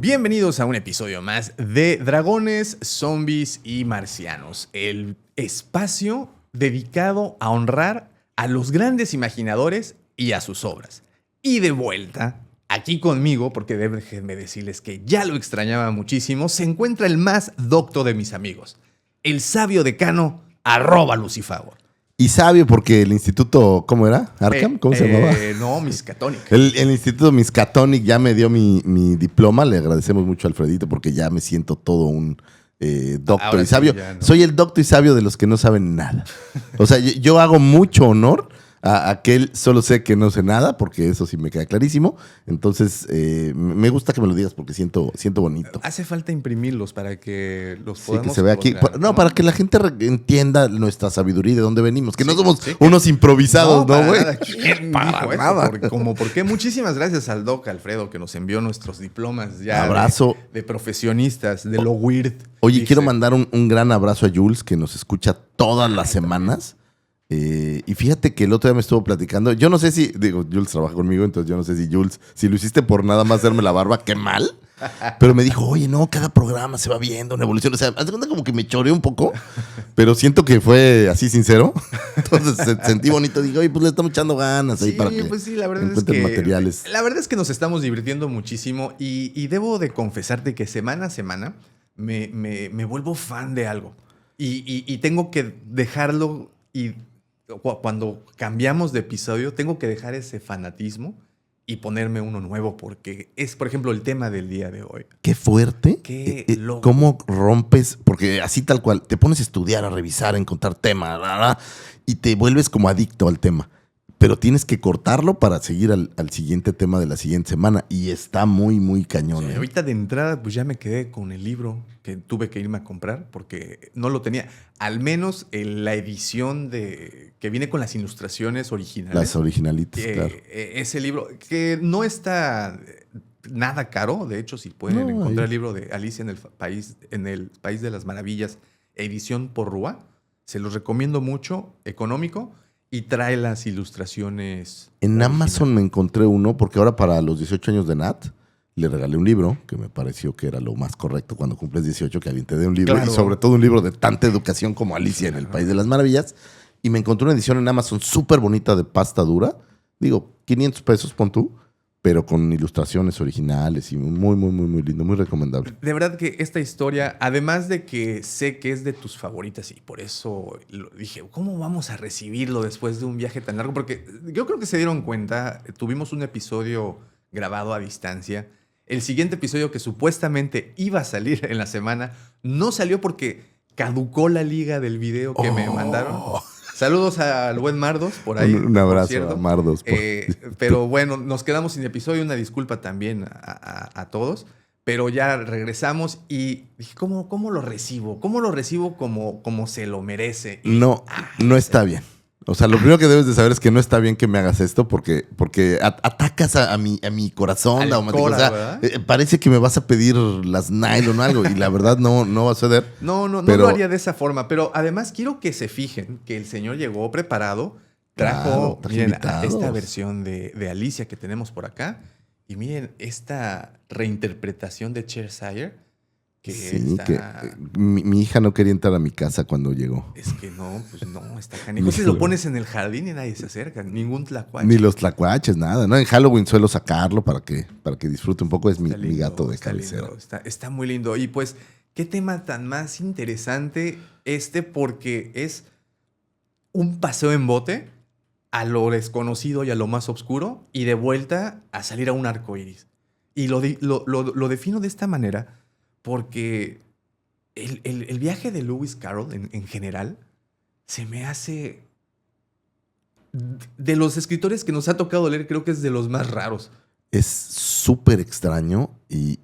Bienvenidos a un episodio más de Dragones, Zombies y Marcianos, el espacio dedicado a honrar a los grandes imaginadores y a sus obras. Y de vuelta, aquí conmigo, porque déjenme decirles que ya lo extrañaba muchísimo, se encuentra el más docto de mis amigos, el sabio decano @Lucifago. Y sabio porque el instituto, ¿cómo era? ¿Arkham? ¿Cómo se llamaba? No, Miskatonic. El instituto Miskatonic ya me dio mi diploma. Le agradecemos mucho a Alfredito porque ya me siento todo un docto Ahora y sabio. sí, ya, ¿no? Soy el docto y sabio de los que no saben nada. O sea, yo hago mucho honor a aquel solo sé que no sé nada, porque eso sí me queda clarísimo. Entonces, me gusta que me lo digas porque siento bonito. Hace falta imprimirlos para que los Sí, podamos que se vea aquí. encontrar, No, para que la gente entienda nuestra sabiduría y de dónde venimos. Que no Sí, somos sí. unos improvisados, ¿no, güey? ¿Quién dijo eso? nada. ¿Por qué? Muchísimas gracias al Doc Alfredo que nos envió nuestros diplomas ya Abrazo. de profesionistas, de lo weird. Oye, Dice, quiero mandar un gran abrazo a Jules, que nos escucha todas las semanas. Y fíjate que el otro día me estuvo platicando. Yo no sé si, Jules trabaja conmigo, entonces yo no sé si Jules, si lo hiciste por nada más hacerme la barba, qué mal. Pero me dijo, oye, no, cada programa se va viendo una evolución. O sea, haz de cuenta como que me choreé un poco, pero siento que fue así sincero. Entonces sentí bonito. Digo, oye, pues le estamos echando ganas ahí Sí, para que pues sí, la verdad es encuentren que materiales. la verdad es que nos estamos divirtiendo muchísimo y debo de confesarte que semana a semana me vuelvo fan de algo y tengo que dejarlo y cuando cambiamos de episodio tengo que dejar ese fanatismo y ponerme uno nuevo porque es, por ejemplo, el tema del día de hoy. Qué fuerte. Qué loco. ¿Cómo rompes? Porque así tal cual, te pones a estudiar, a revisar, a encontrar temas, y te vuelves como adicto al tema. Pero tienes que cortarlo para seguir al siguiente tema de la siguiente semana. Y está muy, muy cañón. Sí, ahorita de entrada, pues ya me quedé con el libro que tuve que irme a comprar porque no lo tenía. Al menos la edición que viene con las ilustraciones originales. Las originalitas, claro. Ese libro, que no está nada caro. De hecho, si pueden encontrar el libro de Alicia en el País de las Maravillas, edición por Rúa, se los recomiendo mucho, económico. Y trae las ilustraciones. En Amazon me encontré uno, porque ahora para los 18 años de Nat, le regalé un libro, que me pareció que era lo más correcto cuando cumples 18, que alguien te dé un libro, Claro. y sobre todo un libro de tanta educación como Alicia en el País de las Maravillas. Y me encontré una edición en Amazon súper bonita de pasta dura. Digo, 500 pesos, pon tú, pero con ilustraciones originales y muy, muy, muy, muy lindo, muy recomendable. De verdad que esta historia, además de que sé que es de tus favoritas y por eso dije, ¿cómo vamos a recibirlo después de un viaje tan largo? Porque yo creo que se dieron cuenta, tuvimos un episodio grabado a distancia. El siguiente episodio que supuestamente iba a salir en la semana no salió porque caducó la liga del video que me mandaron. Saludos al buen Mardos por ahí. Un abrazo a Mardos. Pero bueno, nos quedamos sin episodio. Una disculpa también a todos. Pero ya regresamos y dije, ¿cómo lo recibo? ¿Cómo lo recibo como se lo merece? No está bien. O sea, lo primero que debes de saber es que no está bien que me hagas esto porque atacas a mi corazón. O sea, parece que me vas a pedir las nylon o algo y la verdad no va a suceder. No lo haría de esa forma. Pero además quiero que se fijen que el señor llegó preparado. Trajo, miren, esta versión de Alicia que tenemos por acá. Y miren esta reinterpretación de Cheshire. Sí, que mi hija no quería entrar a mi casa cuando llegó. Es que no, pues no, está canijo. Si lo pones en el jardín y nadie se acerca, ningún tlacuache. Ni los tlacuaches, nada, ¿no? En Halloween suelo sacarlo para que disfrute un poco. Es mi gato de cabecera. Está muy lindo. Y pues, qué tema tan más interesante porque es un paseo en bote a lo desconocido y a lo más oscuro y de vuelta a salir a un arco iris. Y lo defino de esta manera porque el viaje de Lewis Carroll en general se me hace... De los escritores que nos ha tocado leer, creo que es de los más raros. Es súper extraño y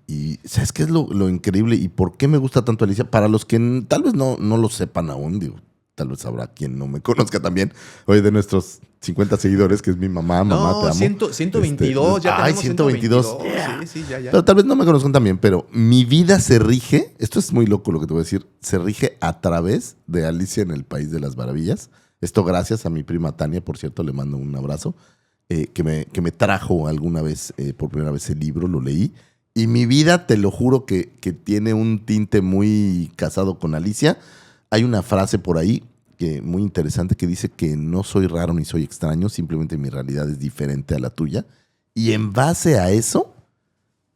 ¿sabes qué es lo increíble? ¿Y por qué me gusta tanto Alicia? Para los que tal vez no lo sepan aún, digo, tal vez habrá quien no me conozca también. Oye, de nuestros 50 seguidores, que es mi mamá, te amo. 122, ya tenemos 122. Sí, ya. Pero tal vez no me conozcan también, pero mi vida se rige, esto es muy loco lo que te voy a decir, se rige a través de Alicia en el País de las Maravillas. Esto gracias a mi prima Tania, por cierto, le mando un abrazo, que me trajo alguna vez, por primera vez el libro, lo leí Y mi vida, te lo juro que tiene un tinte muy casado con Alicia. Hay una frase por ahí que muy interesante que dice que no soy raro ni soy extraño, simplemente mi realidad es diferente a la tuya. Y en base a eso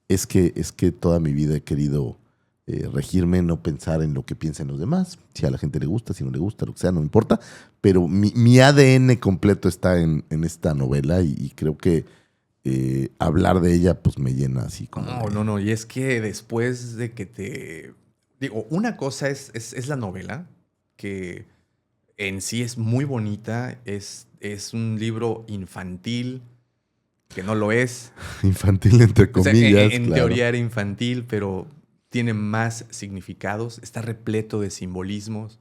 es que toda mi vida he querido regirme, no pensar en lo que piensan los demás, si a la gente le gusta, si no le gusta, lo que sea, no me importa. Pero mi ADN completo está en esta novela y creo que hablar de ella pues me llena así como... No. Y es que después de que te... Digo, una cosa es la novela, que en sí es muy bonita, es un libro infantil, que no lo es. Infantil entre O sea, comillas, en claro. teoría era infantil, pero tiene más significados, está repleto de simbolismos.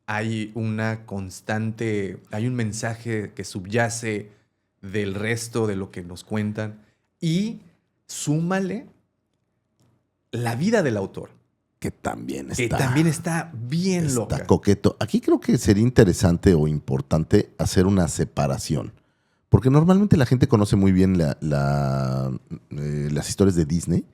Hay una constante, hay un mensaje que subyace del resto de lo que nos cuentan y súmale la vida del autor, Que también que está... también está bien Está loca. coqueto. Aquí creo que sería interesante o importante hacer una separación. Porque normalmente la gente conoce muy bien las historias de Disney.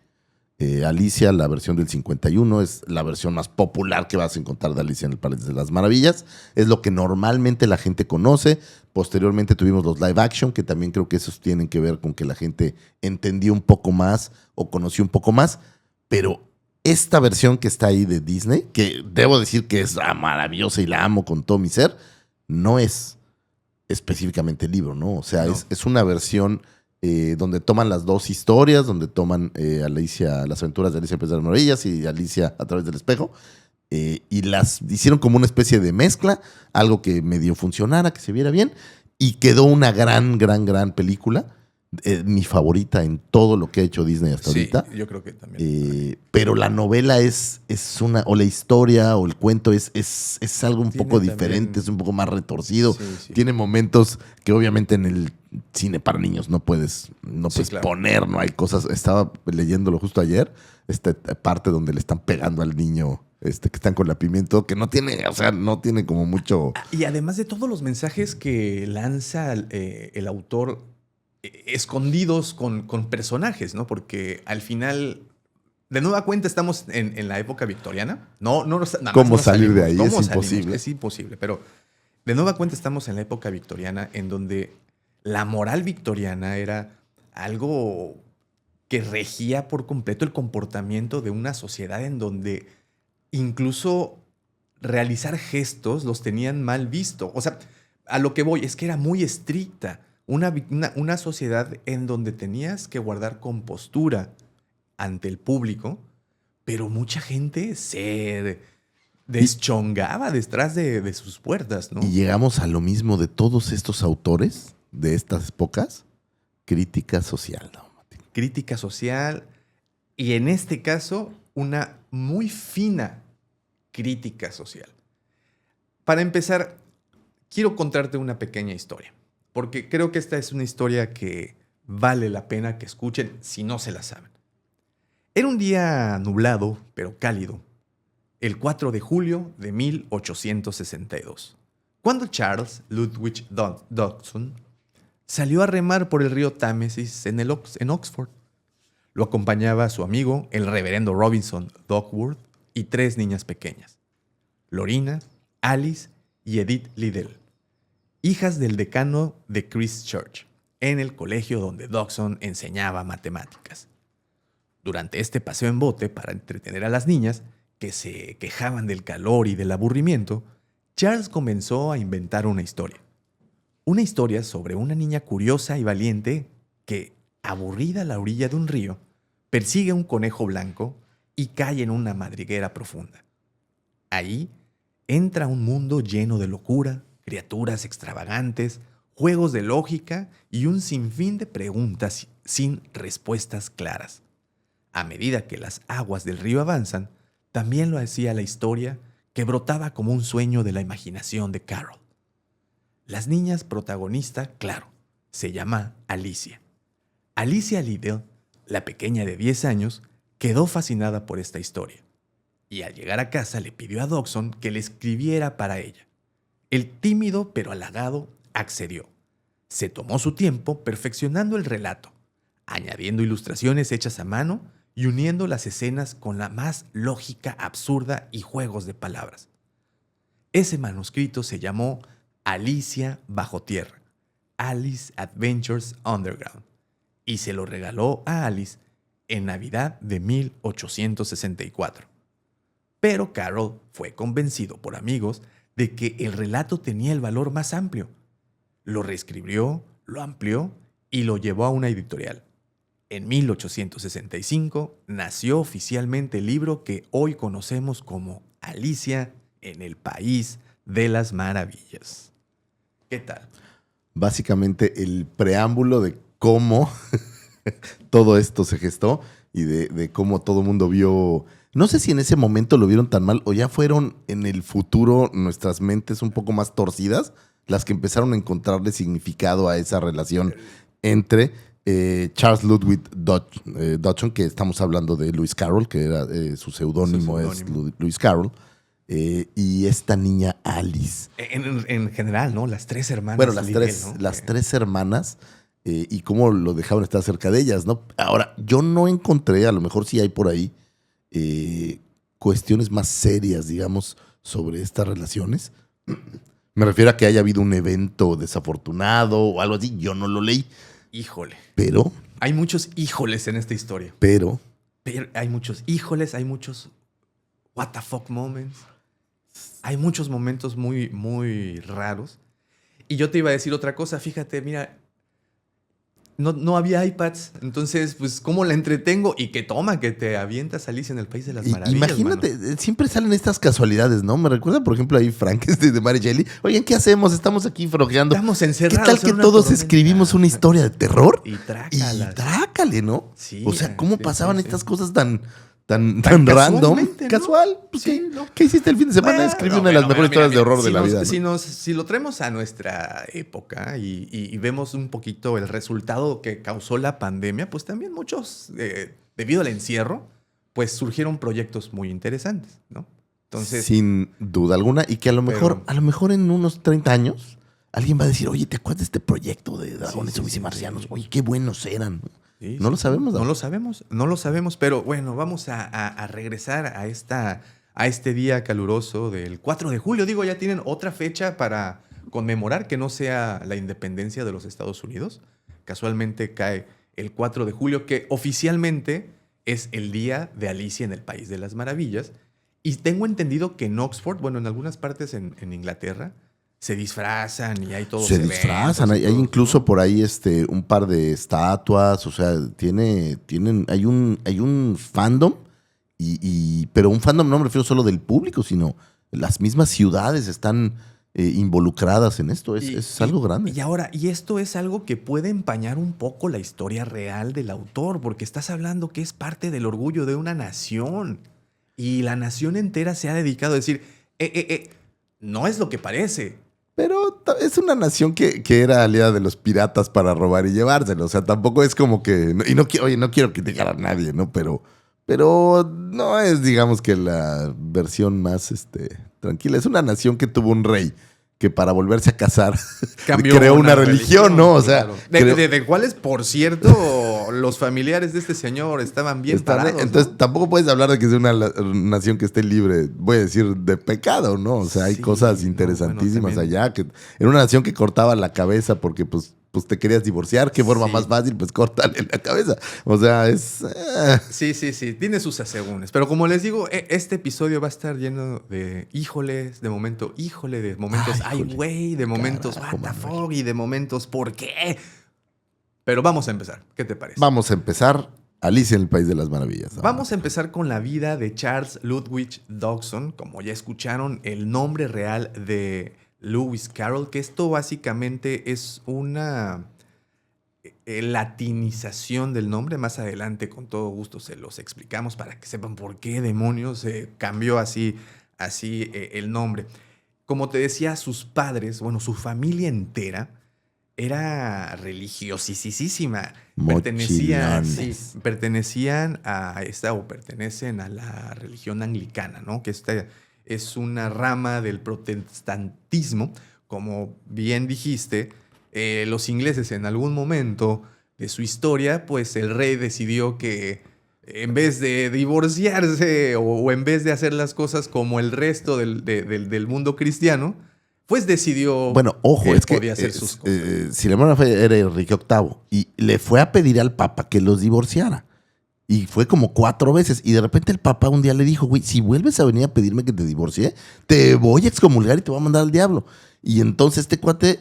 Alicia, la versión del 51, es la versión más popular que vas a encontrar de Alicia en el País de las Maravillas. Es lo que normalmente la gente conoce. Posteriormente tuvimos los live action, que también creo que esos tienen que ver con que la gente entendió un poco más o conoció un poco más. Pero esta versión que está ahí de Disney, que debo decir que es maravillosa y la amo con todo mi ser, no es específicamente el libro, ¿no? O sea, No. es una versión donde toman las dos historias, donde toman Alicia, las aventuras de Alicia en el País de las Maravillas y Alicia a través del espejo, y las hicieron como una especie de mezcla, algo que medio funcionara, que se viera bien, y quedó una gran película. Mi favorita en todo lo que ha hecho Disney hasta Sí, ahorita. yo creo que también. Pero la novela es una, o la historia o el cuento es algo un Tiene poco también- diferente, es un poco más retorcido. Sí. Tiene momentos que obviamente en el cine para niños no puedes Claro. poner, no hay cosas. Estaba leyéndolo justo ayer, esta parte donde le están pegando al niño, que están con la pimienta, que no tiene, o sea, no tiene como mucho. Y además de todos los mensajes que lanza el autor escondidos con personajes, ¿no? Porque al final, de nueva cuenta, estamos en la época victoriana. Nada más ¿Cómo no salir de salimos. ahí? ¿Cómo Es salimos? imposible. Es imposible, pero de nueva cuenta estamos en la época victoriana en donde la moral victoriana era algo que regía por completo el comportamiento de una sociedad en donde incluso realizar gestos los tenían mal visto. O sea, a lo que voy es que era muy estricta. Una sociedad en donde tenías que guardar compostura ante el público, pero mucha gente se deschongaba detrás de sus puertas, ¿no? Y llegamos a lo mismo de todos estos autores de estas épocas, crítica social, ¿no? Crítica social y en este caso una muy fina crítica social. Para empezar, quiero contarte una pequeña historia, porque creo que esta es una historia que vale la pena que escuchen si no se la saben. Era un día nublado, pero cálido, el 4 de julio de 1862, cuando Charles Ludwig Dodgson salió a remar por el río Támesis en Oxford. Lo acompañaba su amigo, el reverendo Robinson Dogworth, y 3 niñas pequeñas, Lorina, Alice y Edith Liddell, hijas del decano de Christ Church, en el colegio donde Dodgson enseñaba matemáticas. Durante este paseo en bote para entretener a las niñas, que se quejaban del calor y del aburrimiento, Charles comenzó a inventar una historia. Una historia sobre una niña curiosa y valiente que, aburrida a la orilla de un río, persigue a un conejo blanco y cae en una madriguera profunda. Ahí entra un mundo lleno de locura, criaturas extravagantes, juegos de lógica y un sinfín de preguntas sin respuestas claras. A medida que las aguas del río avanzan, también lo hacía la historia que brotaba como un sueño de la imaginación de Carol. Las niñas protagonista, claro, se llama Alicia. Alicia Liddell, la pequeña de 10 años, quedó fascinada por esta historia. Y al llegar a casa le pidió a Dodgson que le escribiera para ella. El tímido pero halagado accedió. Se tomó su tiempo perfeccionando el relato, añadiendo ilustraciones hechas a mano y uniendo las escenas con la más lógica absurda y juegos de palabras. Ese manuscrito se llamó Alicia Bajo Tierra, Alice Adventures Underground, y se lo regaló a Alice en Navidad de 1864. Pero Carroll fue convencido por amigos de que el relato tenía el valor más amplio. Lo reescribió, lo amplió y lo llevó a una editorial. En 1865 nació oficialmente el libro que hoy conocemos como Alicia en el País de las Maravillas. ¿Qué tal? Básicamente el preámbulo de cómo todo esto se gestó y de cómo todo el mundo vio. No sé si en ese momento lo vieron tan mal o ya fueron en el futuro nuestras mentes un poco más torcidas las que empezaron a encontrarle significado a esa relación entre Charles Ludwig Dodgson, que estamos hablando de Lewis Carroll, que era su seudónimo es Lewis Carroll, y esta niña Alice. En general, ¿no? Las tres hermanas. Bueno, las tres hermanas y cómo lo dejaban estar cerca de ellas, ¿no? Ahora, yo no encontré, a lo mejor sí hay por ahí, cuestiones más serias, digamos, sobre estas relaciones. Me refiero a que haya habido un evento desafortunado o algo así. Yo no lo leí. Híjole. Pero. Hay muchos híjoles en esta historia. Pero hay muchos híjoles, hay muchos what the fuck moments. Hay muchos momentos muy, muy raros. Y yo te iba a decir otra cosa. Fíjate, mira, no había iPads. Entonces, pues, ¿cómo la entretengo? Y que te avientas Alicia en el País de las Maravillas. Imagínate, siempre salen estas casualidades, ¿no? Me recuerda, por ejemplo, ahí Frank de Mary Shelley. Oigan, ¿qué hacemos? Estamos aquí frojeando. Estamos encerrados. ¿Qué tal que todos escribimos una historia de terror? Y trácale, ¿no? Sí, o sea, ¿cómo pasaban estas cosas tan random? ¿No? Casual. Pues, sí, ¿qué hiciste el fin de semana? Escribí una de las mejores historias de horror de la vida. Si lo traemos a nuestra época y vemos un poquito el resultado que causó la pandemia, pues también muchos, debido al encierro, pues surgieron proyectos muy interesantes, ¿no? Entonces, sin duda alguna. Y que a lo mejor en unos 30 años, alguien va a decir, oye, ¿te acuerdas de este proyecto de dragones y marcianos? Oye, qué buenos eran. Sí, no lo sabemos. No lo sabemos, pero bueno, vamos a regresar a este día caluroso del 4 de julio. Digo, ya tienen otra fecha para conmemorar que no sea la independencia de los Estados Unidos. Casualmente cae el 4 de julio, que oficialmente es el día de Alicia en el País de las Maravillas. Y tengo entendido que en Oxford, bueno, en algunas partes en Inglaterra, se disfrazan y hay todos Se disfrazan, hay incluso, ¿no? Por ahí un par de estatuas, o sea, hay un fandom, pero un fandom no me refiero solo del público, sino las mismas ciudades están involucradas en esto, es algo grande. Y esto es algo que puede empañar un poco la historia real del autor, porque estás hablando que es parte del orgullo de una nación, y la nación entera se ha dedicado a decir, no es lo que parece. Pero es una nación que era aliada de los piratas para robar y llevárselo. O sea, tampoco es como que... no quiero criticar a nadie, ¿no? Pero no es, digamos, que la versión más tranquila. Es una nación que tuvo un rey que para volverse a casar creó una religión, ¿no? O sea... Claro. De cuáles, por cierto, los familiares de este señor estaban bien parados. Entonces, ¿no? Tampoco puedes hablar de que es una nación que esté libre, voy a decir, de pecado, ¿no? O sea, hay cosas interesantísimas allá. Que era una nación que cortaba la cabeza porque, pues te querías divorciar. ¿Qué forma más fácil? Pues córtale la cabeza. O sea, es... Sí. Tiene sus asegúnes. Pero como les digo, este episodio va a estar lleno de híjoles, de momentos ay, güey, de momentos what the fuck y de momentos ¿por qué? Pero vamos a empezar. ¿Qué te parece? Vamos a empezar Alicia en el País de las Maravillas. Vamos a empezar con la vida de Charles Ludwig Dodgson. Como ya escucharon, el nombre real de Lewis Carroll, que esto básicamente es una latinización del nombre. Más adelante, con todo gusto, se los explicamos para que sepan por qué demonios se cambió así el nombre. Como te decía, sus padres, su familia entera era religiosísima. Pertenecían pertenecen a la religión anglicana, ¿no? Que es una rama del protestantismo. Como bien dijiste, los ingleses en algún momento de su historia, pues el rey decidió que en vez de divorciarse o en vez de hacer las cosas como el resto del mundo cristiano, pues decidió Bueno, ojo, que él es que podía hacer sus cosas. Simón era Enrique VIII y le fue a pedir al Papa que los divorciara. Y fue como 4 veces. Y de repente el Papa un día le dijo, güey, si vuelves a venir a pedirme que te divorcie, te voy a excomulgar y te voy a mandar al diablo. Y entonces este cuate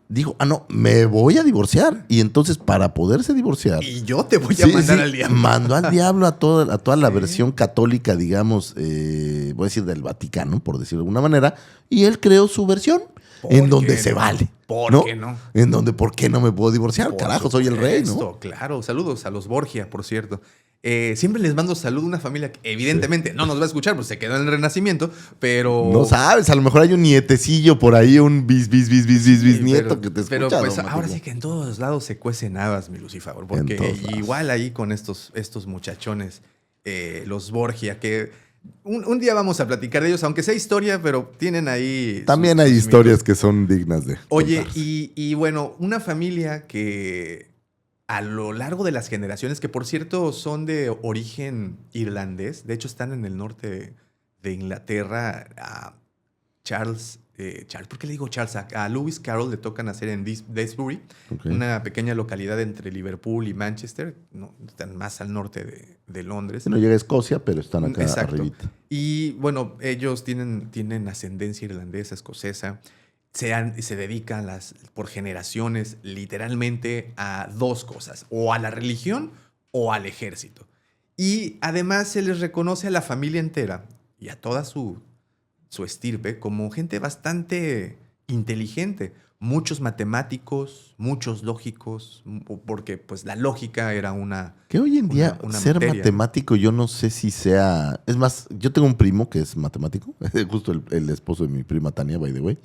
dijo, no, me voy a divorciar. Y entonces para poderse divorciar... Y yo te voy a mandar al diablo. Mandó al diablo a toda la Sí. versión católica, digamos, voy a decir del Vaticano, por decirlo de alguna manera. Y él creó su versión en donde se vale. ¿Por qué no? En donde, ¿por qué no me puedo divorciar? Por Carajo, soy el rey, ¿no? supuesto, claro. Saludos a los Borgia, por cierto. Siempre les mando salud a una familia que evidentemente no nos va a escuchar, pues se quedó en el Renacimiento, pero... No sabes, a lo mejor hay un nietecillo por ahí, un bisnieto que te escucha. Pero pues don ahora Mario. sí que en todos lados se cuecen habas, mi Lucifer, porque En todos lados. igual ahí con estos muchachones, los Borgia, que un día vamos a platicar de ellos, aunque sea historia, pero tienen ahí... También hay historias que son dignas de Oye, contarse. y bueno, una familia que a lo largo de las generaciones, que por cierto son de origen irlandés, de hecho están en el norte de Inglaterra, a Charles, ¿por qué le digo Charles? A Lewis Carroll le toca nacer en Daysbury, Ok. una pequeña localidad entre Liverpool y Manchester, no, están más al norte de Londres. No llega a Escocia, pero están acá Exacto. arribita. Y bueno, ellos tienen ascendencia irlandesa, escocesa. Se dedican por generaciones literalmente a 2 cosas, o a la religión o al ejército. Y además se les reconoce a la familia entera y a toda su estirpe como gente bastante inteligente. Muchos matemáticos, muchos lógicos, porque pues la lógica era una... Que hoy en día una ser materia, ¿no? matemático yo no sé si sea... Es más, yo tengo un primo que es matemático, justo el esposo de mi prima Tania, by the way,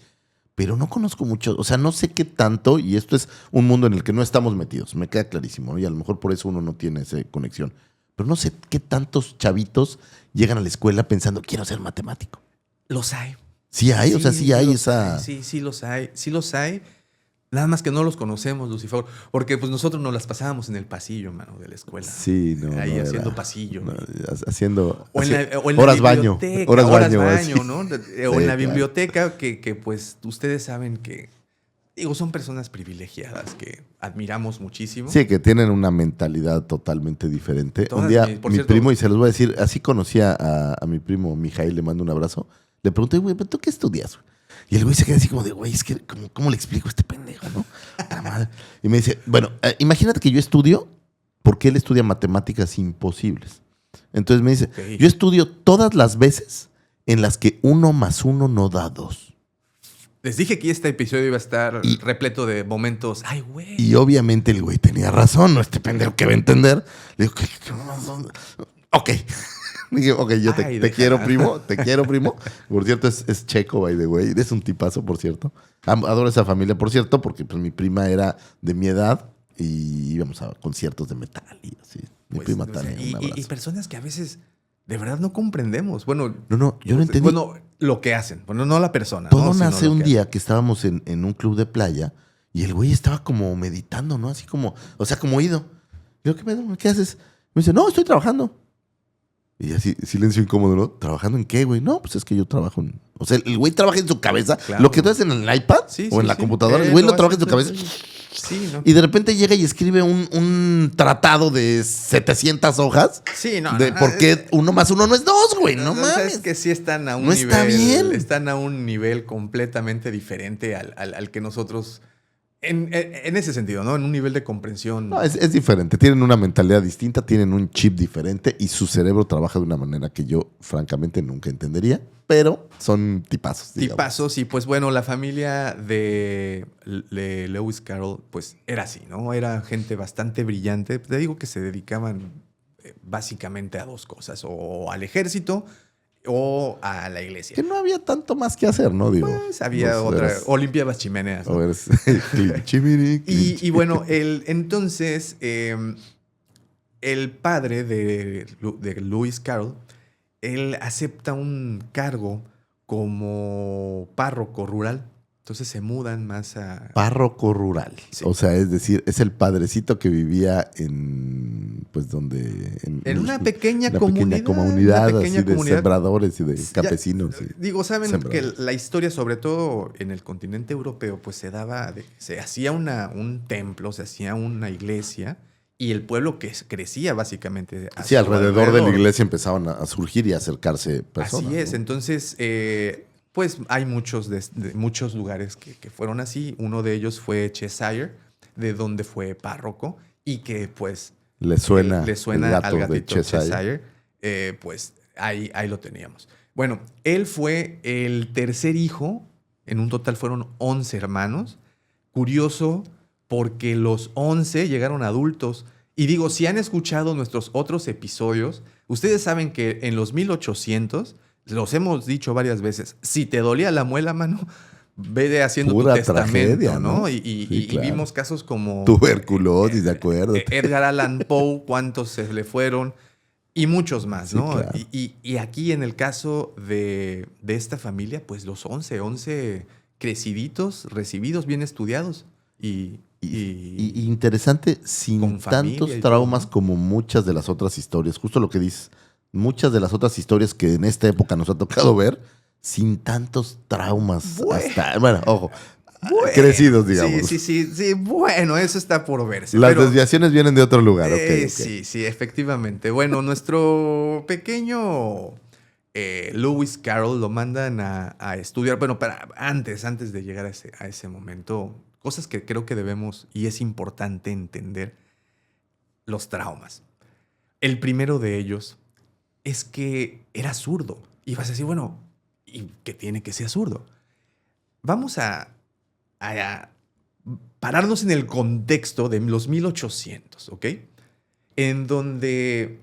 pero no conozco mucho, o sea, no sé qué tanto, y esto es un mundo en el que no estamos metidos, me queda clarísimo, ¿no? Y a lo mejor por eso uno no tiene esa conexión. Pero no sé qué tantos chavitos llegan a la escuela pensando, quiero ser matemático. Los hay. Sí hay, o sea, sí hay los esa... hay, sí los hay. Sí los hay. Nada más que no los conocemos, Lucifer. Porque pues nosotros nos las pasábamos en el pasillo, mano, de la escuela. Sí, no. Ahí no haciendo era- pasillo. no, haciendo... O en la horas baño. biblioteca. Horas Horas baño. baño, así. ¿no? O Sí, en la claro. biblioteca que pues ustedes saben que... Digo, son personas privilegiadas que admiramos muchísimo. Sí, que tienen una mentalidad totalmente diferente. Todas un día, por mi cierto- primo, y se los voy a decir, así conocí a mi primo Mijail, le mando un abrazo. Le pregunté, güey, ¿pero tú qué estudias? Güey? Y el güey se queda así como de, güey, es que, ¿cómo le explico a este pendejo, no? La madre. Y me dice, bueno, imagínate que yo estudio porque él estudia matemáticas imposibles. Entonces me dice, Ok. yo estudio todas las veces en las que 1 más 1 no da 2. Les dije que este episodio iba a estar Y- repleto de momentos. Ay, güey. Y obviamente el güey tenía razón, ¿no? Este pendejo que va a entender. Le digo, ok. Dije, ok, yo te Ay, quiero, déjala. primo. Te quiero, primo. Por cierto, es checo, by the way. Es un tipazo, por cierto. Adoro esa familia, por cierto, porque pues, mi prima era de mi edad y íbamos a conciertos de metal y así. Mi Pues, prima o sea, Tania, un y abrazo. personas que a veces de verdad no comprendemos. Bueno, No, yo no entendí. Bueno, lo que hacen. Bueno, no la persona. Todo ¿no? Sino nace lo un que día que estábamos en un club de playa y el güey estaba como meditando, ¿no? Así como, o sea, como ido. Yo, ¿qué pedo? ¿Qué haces? Me dice, no, estoy trabajando. Y así, silencio incómodo, ¿no? ¿Trabajando en qué, güey? No, pues es que yo trabajo en... O sea, el güey trabaja en su cabeza. Claro. Lo que tú haces en el iPad Sí, o en sí, la sí. computadora, el güey lo trabaja en su cabeza. Sí, ¿no? Y de repente llega y escribe un tratado de 700 hojas Sí, no. de no, por qué 1 más 1 no es 2, güey. No o sea, mames. Es que sí están a un No nivel. está bien. Están a un nivel completamente diferente al que nosotros. En ese sentido, ¿no? En un nivel de comprensión. No, es diferente. Tienen una mentalidad distinta, tienen un chip diferente y su cerebro trabaja de una manera que yo, francamente, nunca entendería. Pero son tipazos. Digamos. Tipazos. Y pues bueno, la familia de Lewis Carroll, pues era así, ¿no? Era gente bastante brillante. Te digo que se dedicaban básicamente a 2 cosas: o al ejército o a la iglesia. Que no había tanto más que hacer, ¿no? Digo. Pues había Pues, otra. eras- O limpiabas chimeneas, ¿no? o eres chimiri, Y bueno, entonces, el padre de Lewis Carroll, él acepta un cargo como párroco rural Entonces se mudan más a... Párroco rural. Sí. O sea, es decir, es el padrecito que vivía en, pues, donde... En una pequeña una comunidad. comunidad Una pequeña así de comunidad. sembradores y de Ya, campesinos. digo, saben sembradores. que la historia, sobre todo en el continente europeo, pues se daba, se hacía un templo, se hacía una iglesia y el pueblo que crecía básicamente. A Sí, su alrededor de la iglesia empezaban a surgir y a acercarse personas. Así es, ¿no? entonces, pues hay muchos, muchos lugares que fueron así. Uno de ellos fue Cheshire, de donde fue párroco y que pues Le suena, le suena el gato al gatito de Cheshire. Cheshire, pues ahí lo teníamos. Bueno, él fue el tercer hijo, en un total fueron 11 hermanos. Curioso porque los 11 llegaron adultos. Y digo, si han escuchado nuestros otros episodios, ustedes saben que en los 1800, los hemos dicho varias veces, si te dolía la muela, mano, ve haciendo Pura tu testamento, tragedia, ¿no? ¿no? Y Sí, claro. vimos casos como... Tuberculosis, de acuerdo. Edgar Allan Poe, cuántos se le fueron, y muchos más, Sí, ¿no? claro. Y aquí en el caso de esta familia, pues los 11 creciditos, recibidos, bien estudiados. Y interesante, con sin familia tantos y todo, traumas ¿no? como muchas de las otras historias. Justo lo que dices. Muchas de las otras historias que en esta época nos ha tocado ver, sin tantos traumas. Bueno, ojo. Bueno, Crecidos, digamos. Sí, bueno, eso está por verse. Las pero, desviaciones vienen de otro lugar. Ok, ok. Sí, efectivamente. Bueno, nuestro pequeño Lewis Carroll lo mandan a estudiar. Bueno, antes de llegar a ese momento, cosas que creo que debemos y es importante entender, los traumas. El primero de ellos es que era zurdo. Y vas a decir, bueno, ¿y qué tiene que ser zurdo? Vamos a pararnos en el contexto de los 1800, ¿ok? En donde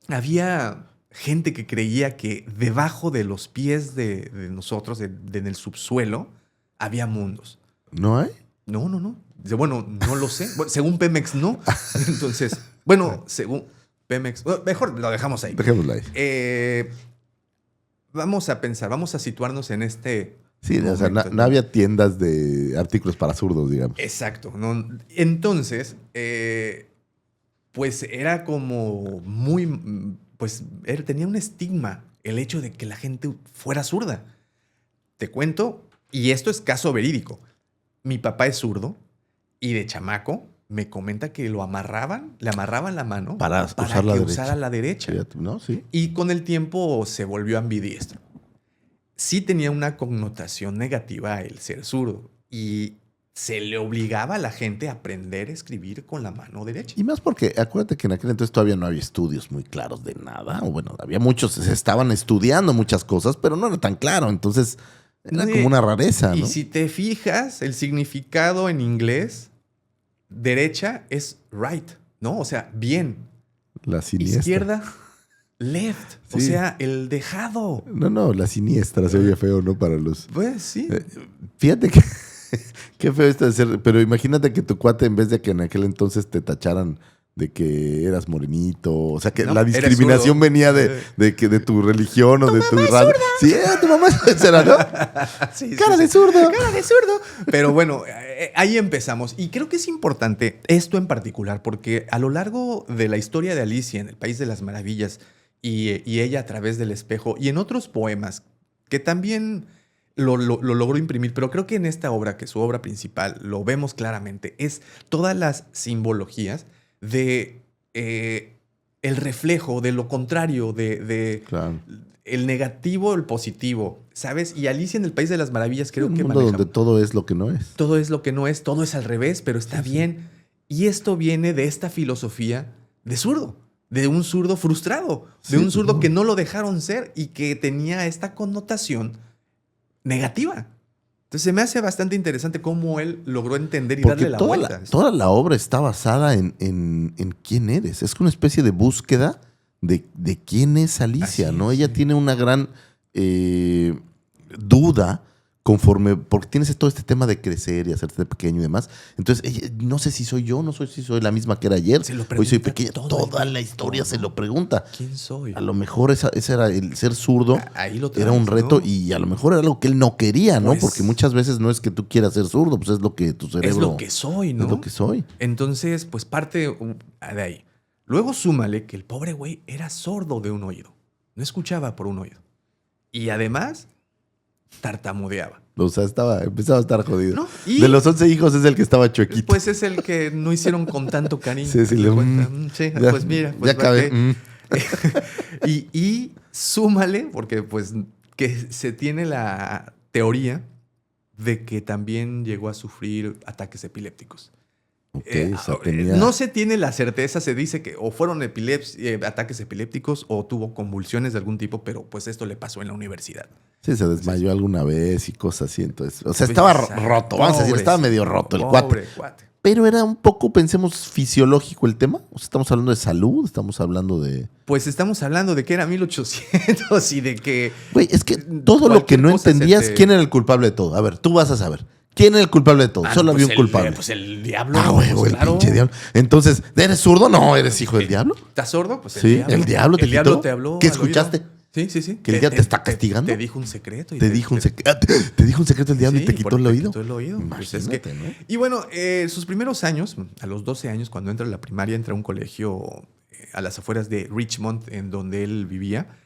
había gente que creía que debajo de los pies de nosotros, en el subsuelo, había mundos. ¿No hay? No. Bueno, no lo sé. Bueno, según Pemex, no. Entonces, bueno, según Pemex, bueno, mejor lo dejamos ahí. Dejémosla ahí. Vamos a pensar, vamos a situarnos en este... Sí, o sea, momento, no había tiendas de artículos para zurdos, digamos. Exacto. ¿No? Entonces, pues era como muy... Pues tenía un estigma el hecho de que la gente fuera zurda. Te cuento, y esto es caso verídico. Mi papá es zurdo y de chamaco me comenta que le amarraban la mano Para usar la que derecha. usara la derecha. Fíjate, ¿no? Sí. Y con el tiempo se volvió ambidiestro. Sí tenía una connotación negativa el ser zurdo y se le obligaba a la gente a aprender a escribir con la mano derecha. Y más porque acuérdate que en aquel entonces todavía no había estudios muy claros de nada. O bueno, había muchos, se estaban estudiando muchas cosas, pero no era tan claro. Entonces era como una rareza, ¿no? Y si te fijas, el significado en inglés, derecha es right, ¿no? O sea, bien. La siniestra. Izquierda, left. O Sí. sea, el dejado. No, la siniestra se oye feo, ¿no? Para los... Pues sí. Fíjate que... Qué feo esto de ser... Pero imagínate que tu cuate, en vez de que en aquel entonces te tacharan de que eras morenito, o sea, que No, la eres discriminación zurdo. venía de tu religión o de tu raza. Sí, tu mamá será, ¿no? Sí, Cara sí, de sí. zurdo. Cara de zurdo. Pero bueno, ahí empezamos. Y creo que es importante esto en particular, porque a lo largo de la historia de Alicia en el País de las Maravillas y ella a través del espejo y en otros poemas que también lo logró imprimir, pero creo que en esta obra, que es su obra principal, lo vemos claramente, es todas las simbologías de el reflejo de lo contrario, de Claro. el negativo, el positivo, ¿sabes? Y Alicia en el País de las Maravillas creo Un que mundo maneja donde todo es lo que no es. todo es lo que no es, todo es al revés, pero está bien. Y esto viene de esta filosofía de zurdo, de un zurdo frustrado, de Sí, un zurdo no. que no lo dejaron ser y que tenía esta connotación negativa. Entonces se me hace bastante interesante cómo él logró entender y Porque darle la vuelta. toda la obra está basada en quién eres. Es una especie de búsqueda de quién es Alicia, Así ¿no? es, Ella sí. tiene una gran duda porque tienes todo este tema de crecer y hacerte pequeño y demás. Entonces, no sé si soy yo, no sé si soy la misma que era ayer. Hoy soy pequeña. Toda la historia se lo pregunta. ¿Quién soy? A lo mejor ese era el ser zurdo. Ahí lo traes, era un reto, ¿no? y a lo mejor era algo que él no quería, ¿no? Pues, porque muchas veces no es que tú quieras ser zurdo, pues es lo que tu cerebro... Es lo que soy, ¿no? Es lo que soy. Entonces, pues parte de ahí. Luego súmale que el pobre güey era sordo de un oído. No escuchaba por un oído. Y además, tartamudeaba. O sea, empezaba a estar jodido. ¿No? Y de los 11 hijos es el que estaba chuequito. pues es el que no hicieron con tanto cariño. Sí, sí, Sí, ya, pues mira. Pues ya acabé. Y súmale, porque pues que se tiene la teoría de que también llegó a sufrir ataques epilépticos. Ok, o sea, tenía... No se tiene la certeza, se dice que o fueron ataques epilépticos o tuvo convulsiones de algún tipo, pero pues esto le pasó en la universidad. Sí, se desmayó alguna vez y cosas así. Entonces, o sea, Pues, estaba roto, vamos a decir, estaba medio roto el cuate. Pero era un poco, pensemos, fisiológico el tema. O sea, estamos hablando de salud, estamos hablando de... Pues estamos hablando de que era 1800 y de que... Güey, es que todo lo que no entendías, ¿quién era el culpable de todo? A ver, tú vas a saber. ¿Quién era el culpable de todo? Solo pues había un culpable. Pues el diablo. Güey, pues, el pinche diablo. Entonces, ¿eres zurdo? No, ¿eres hijo del diablo? ¿Estás sordo? Pues sí, el diablo te El diablo quitó. te habló. ¿Qué escuchaste? Sí. ¿Que el diablo te está castigando? Te dijo un secreto. Te dijo un secreto el diablo y te quitó el oído. Te quitó el oído. Imagínate, Pues es que, ¿no? Y bueno, sus primeros años, a los 12 años, cuando entra a la primaria, entra a un colegio a las afueras de Richmond, en donde él vivía.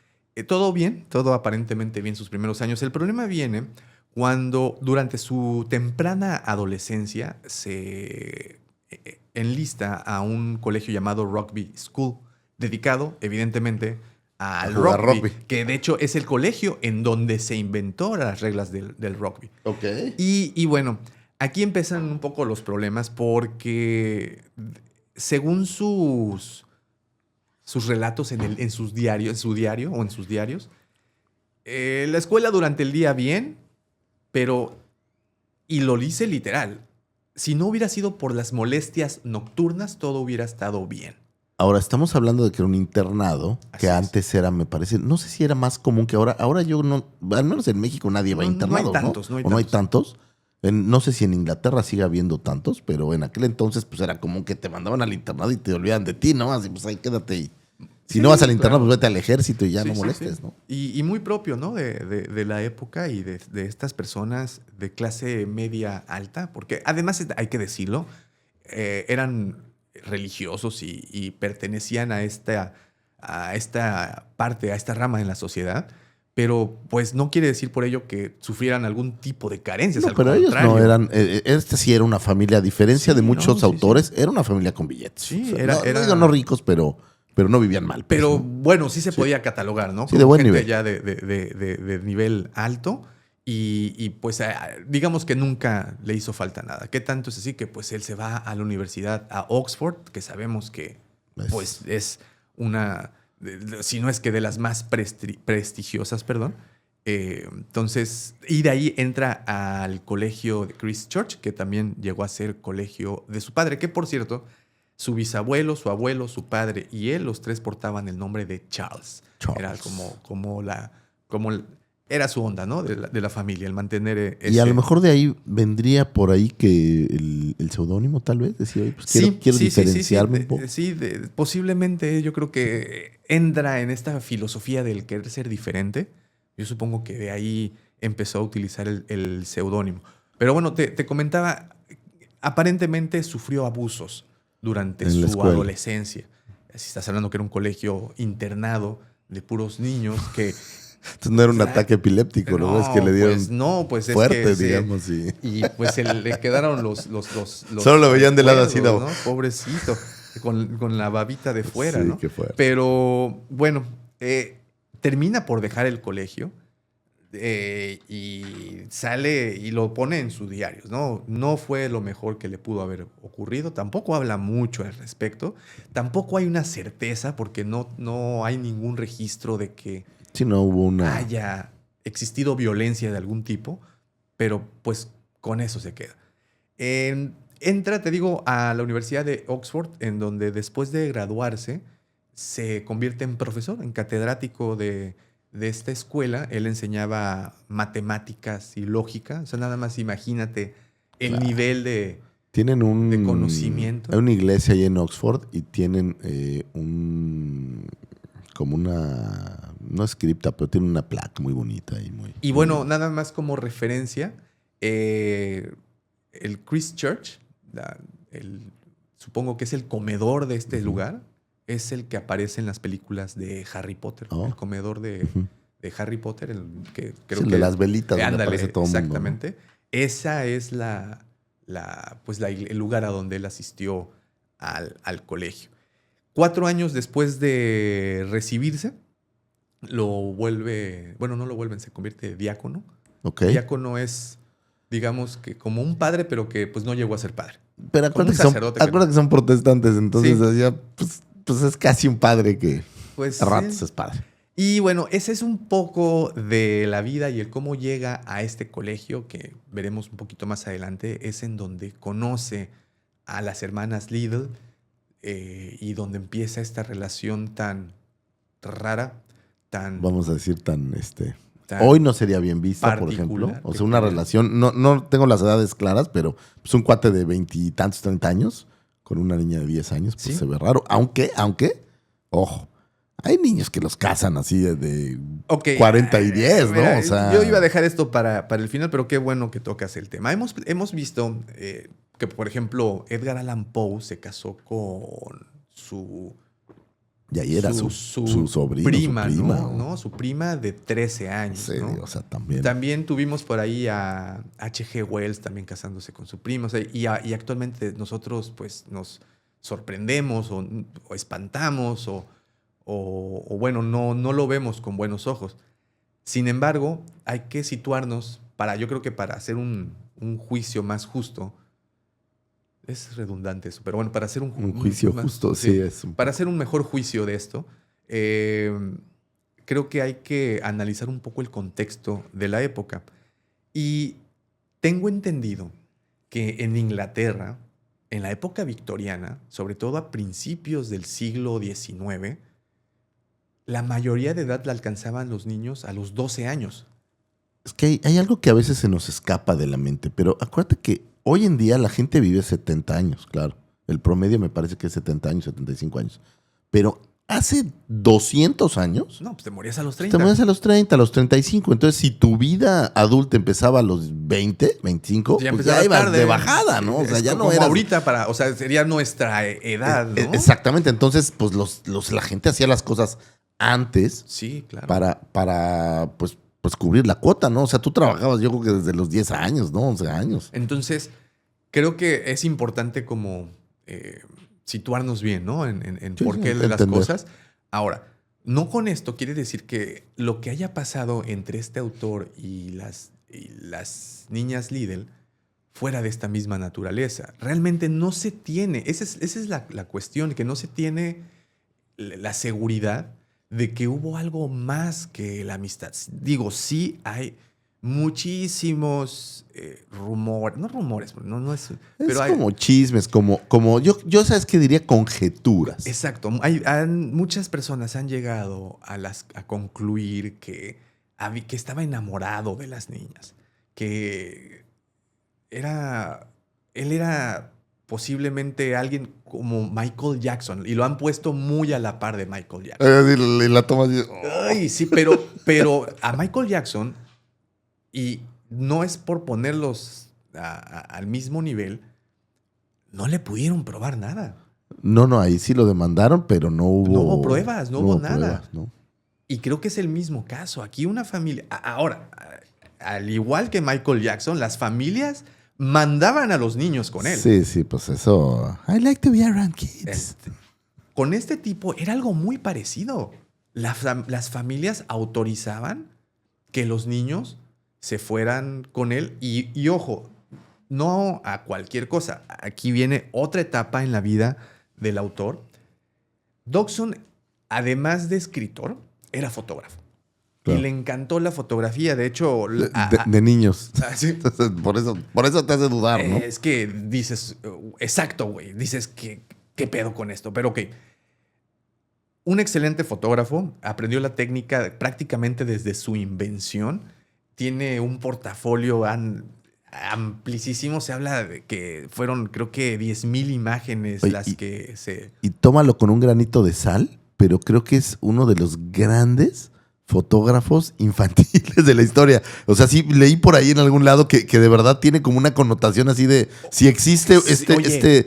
Todo bien, todo aparentemente bien sus primeros años. El problema viene cuando durante su temprana adolescencia se enlista a un colegio llamado Rugby School, dedicado evidentemente al rugby, que de hecho es el colegio en donde se inventó las reglas del rugby. Ok. Y bueno, aquí empiezan un poco los problemas porque según sus relatos en su diarios, la escuela durante el día bien, pero, y lo dice literal, si no hubiera sido por las molestias nocturnas, todo hubiera estado bien. Ahora, estamos hablando de que era un internado, que antes era, me parece, no sé si era más común que ahora. Ahora yo no, al menos en México nadie va a internados, ¿no? No hay tantos. No sé si en Inglaterra sigue habiendo tantos, pero en aquel entonces pues era común que te mandaban al internado y te olvidaban de ti, ¿no? Así pues ahí quédate ahí. Si no vas al internado, pues vete al ejército y ya no molestes, ¿no? Y muy propio, ¿no? De la época y de estas personas de clase media alta, porque además hay que decirlo, eran religiosos y pertenecían a esta parte, a esta rama en la sociedad, pero pues no quiere decir por ello que sufrieran algún tipo de carencias. No, pero ellos no eran, sí era una familia, a diferencia de muchos autores, era una familia con billetes. Sí, o sea, no ricos, pero no vivían mal. Pues, pero ¿no? bueno, sí se podía catalogar, ¿no? Sí, de buen gente nivel. ya de nivel alto. Y pues digamos que nunca le hizo falta nada. ¿Qué tanto es así? Que pues él se va a la universidad, a Oxford, que sabemos que pues es una, si no es que de las más prestigiosas, perdón. Entonces, y de ahí entra al colegio de Christ Church, que también llegó a ser colegio de su padre, que por cierto, su bisabuelo, su abuelo, su padre y él, los tres portaban el nombre de Charles. Era era su onda, ¿no? De la familia, el mantener ese... Y a lo mejor de ahí vendría por ahí que el seudónimo, tal vez, decía, oye, pues quiero diferenciarme un poco. Sí, posiblemente yo creo que entra en esta filosofía del querer ser diferente. Yo supongo que de ahí empezó a utilizar el seudónimo. Pero bueno, te comentaba, aparentemente sufrió abusos durante su adolescencia. Si estás hablando que era un colegio internado de puros niños que... Entonces no era un ataque epiléptico, ¿no? Es que le dieron fuerte, digamos. Y pues le quedaron los solo lo veían de lado así, ¿no? Pobrecito, con la babita de fuera, sí, ¿no? Qué fuerte. Pero bueno, termina por dejar el colegio y sale y lo pone en sus diarios, ¿no? No fue lo mejor que le pudo haber ocurrido. Tampoco habla mucho al respecto. Tampoco hay una certeza porque no hay ningún registro de que sí, no hubo haya existido violencia de algún tipo, pero pues con eso se queda. Entra, te digo, a la Universidad de Oxford, en donde después de graduarse se convierte en profesor, en catedrático de de esta escuela, él enseñaba matemáticas y lógica. O sea, nada más imagínate el nivel de Tienen de conocimiento. Hay una iglesia ahí en Oxford y tienen como una, no es cripta, pero tiene una placa muy bonita y muy... Y bueno, nada más como referencia, el Christ Church, supongo que es el comedor de este lugar, es el que aparece en las películas de Harry Potter. Oh. El comedor de Harry Potter, que creo el que de las velitas, donde ándale, aparece todo el mundo, ¿no? exactamente. Esa es el lugar a donde él asistió al colegio. 4 años después de recibirse, lo vuelve, bueno, no lo vuelven, se convierte en diácono. Ok. Diácono es, digamos que como un padre, pero que pues no llegó a ser padre. Pero Como un sacerdote acuérdate que son protestantes, entonces Sí. allá, pues es casi un padre que Pues a ratos sí. es padre. Y bueno, ese es un poco de la vida y el cómo llega a este colegio, que veremos un poquito más adelante, es en donde conoce a las hermanas Liddell y donde empieza esta relación tan rara, tan... Vamos a decir tan, tan hoy no sería bien vista, por ejemplo. particular, O sea, una peculiar. relación, no tengo las edades claras, pero pues un cuate de 20 y tantos, 30 años, con una niña de 10 años, pues Sí. se ve raro. Aunque, ojo, hay niños que los casan así de Ok, 40 y 10, ¿no? mira, O sea, yo iba a dejar esto para el final, pero qué bueno que tocas el tema. Hemos visto que, por ejemplo, Edgar Allan Poe se casó con su y ahí era su sobrino, prima, su prima. ¿no? Su prima de 13 años. Sí, ¿no? o sea, también. También tuvimos por ahí a H.G. Wells también casándose con su prima. O sea, y actualmente nosotros pues nos sorprendemos o espantamos o bueno, no lo vemos con buenos ojos. Sin embargo, hay que situarnos yo creo que para hacer un juicio más justo, es redundante eso, pero bueno, para hacer Un juicio más- justo, sí, es un para hacer un mejor juicio de esto, creo que hay que analizar un poco el contexto de la época. Y tengo entendido que en Inglaterra, en la época victoriana, sobre todo a principios del siglo XIX, la mayoría de edad la alcanzaban los niños a los 12 años. Es que hay algo que a veces se nos escapa de la mente, pero acuérdate que hoy en día la gente vive 70 años, claro. El promedio me parece que es 70 años, 75 años. Pero hace 200 años, No, pues te morías a los te 30. mueres a los 30, a los 35. Entonces, si tu vida adulta empezaba a los 20, 25, pues empezaba ya ibas tarde. de bajada, ¿no? O sea, Es ya no como eras... ahorita o sea, sería nuestra edad, ¿no? Exactamente. Entonces, pues la gente hacía las cosas antes Sí, claro. para pues cubrir la cuota, ¿no? O sea, tú trabajabas yo creo que desde los 10 años, ¿no? 11 años. Entonces, creo que es importante como situarnos bien, ¿no? En Sí, por sí, qué de las entender. cosas. Ahora, no con esto quiere decir que lo que haya pasado entre este autor y las niñas Liddell fuera de esta misma naturaleza. Realmente no se tiene, esa es la cuestión, que no se tiene la seguridad de que hubo algo más que la amistad. Digo, sí hay muchísimos rumores, no rumores, no es, Es pero hay, como chismes, como yo sabes que diría conjeturas. exacto, muchas personas han llegado a concluir que estaba enamorado de las niñas, que él era posiblemente alguien como Michael Jackson, y lo han puesto muy a la par de Michael Jackson. La tomas y... Ay, sí, pero a Michael Jackson, y no es por ponerlos al mismo nivel, no le pudieron probar nada. No, ahí sí lo demandaron, pero no hubo... No hubo pruebas, no hubo nada. pruebas, ¿no? Y creo que es el mismo caso. Aquí una familia... Ahora, al igual que Michael Jackson, las familias mandaban a los niños con él. Sí, pues eso... I like to be around kids. Con este tipo era algo muy parecido. Las familias autorizaban que los niños se fueran con él. Y ojo, no a cualquier cosa. Aquí viene otra etapa en la vida del autor. Dodgson, además de escritor, era fotógrafo. Claro. Y le encantó la fotografía. De hecho... De niños. Sí. Entonces, por eso te hace dudar, ¿no? Es que dices... exacto, güey. Dices, ¿qué pedo con esto? Pero ok. Un excelente fotógrafo, aprendió la técnica prácticamente desde su invención. Tiene un portafolio amplísimo. Se habla de que fueron, creo que 10,000 imágenes Oye, las que se... Y tómalo con un granito de sal, pero creo que es uno de los grandes fotógrafos infantiles de la historia. O sea, sí leí por ahí en algún lado que de verdad tiene como una connotación así de si existe Sí, oye.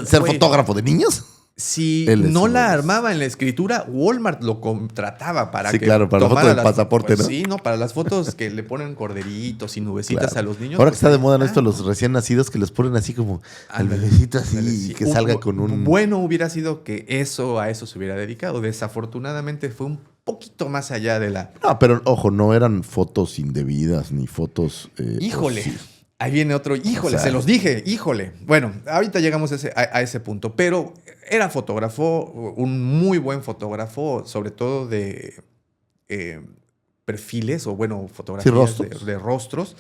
ser Güey. fotógrafo de niños. Si Él es no uno la de los- armaba en la escritura, Walmart lo contrataba para Sí, que claro, para la foto tomara del pasaporte, ¿no? Sí, no, para las fotos que le ponen corderitos y nubecitas Claro. a los niños. Ahora que pues está de ahí moda, ¿no? está, Esto, los ¿no? recién nacidos que les ponen así como al Ándale, bebecito así ándale, y sí. que salga con un... Bueno hubiera sido que a eso se hubiera dedicado. Desafortunadamente fue un poquito más allá de la... No, pero ojo, no eran fotos indebidas ni fotos... Híjole, sí. ahí viene otro. Híjole, O sea- se los dije, híjole. Bueno, ahorita llegamos a ese punto, pero era fotógrafo, un muy buen fotógrafo, sobre todo de eh, perfiles o, bueno, fotografías rostros. de rostros.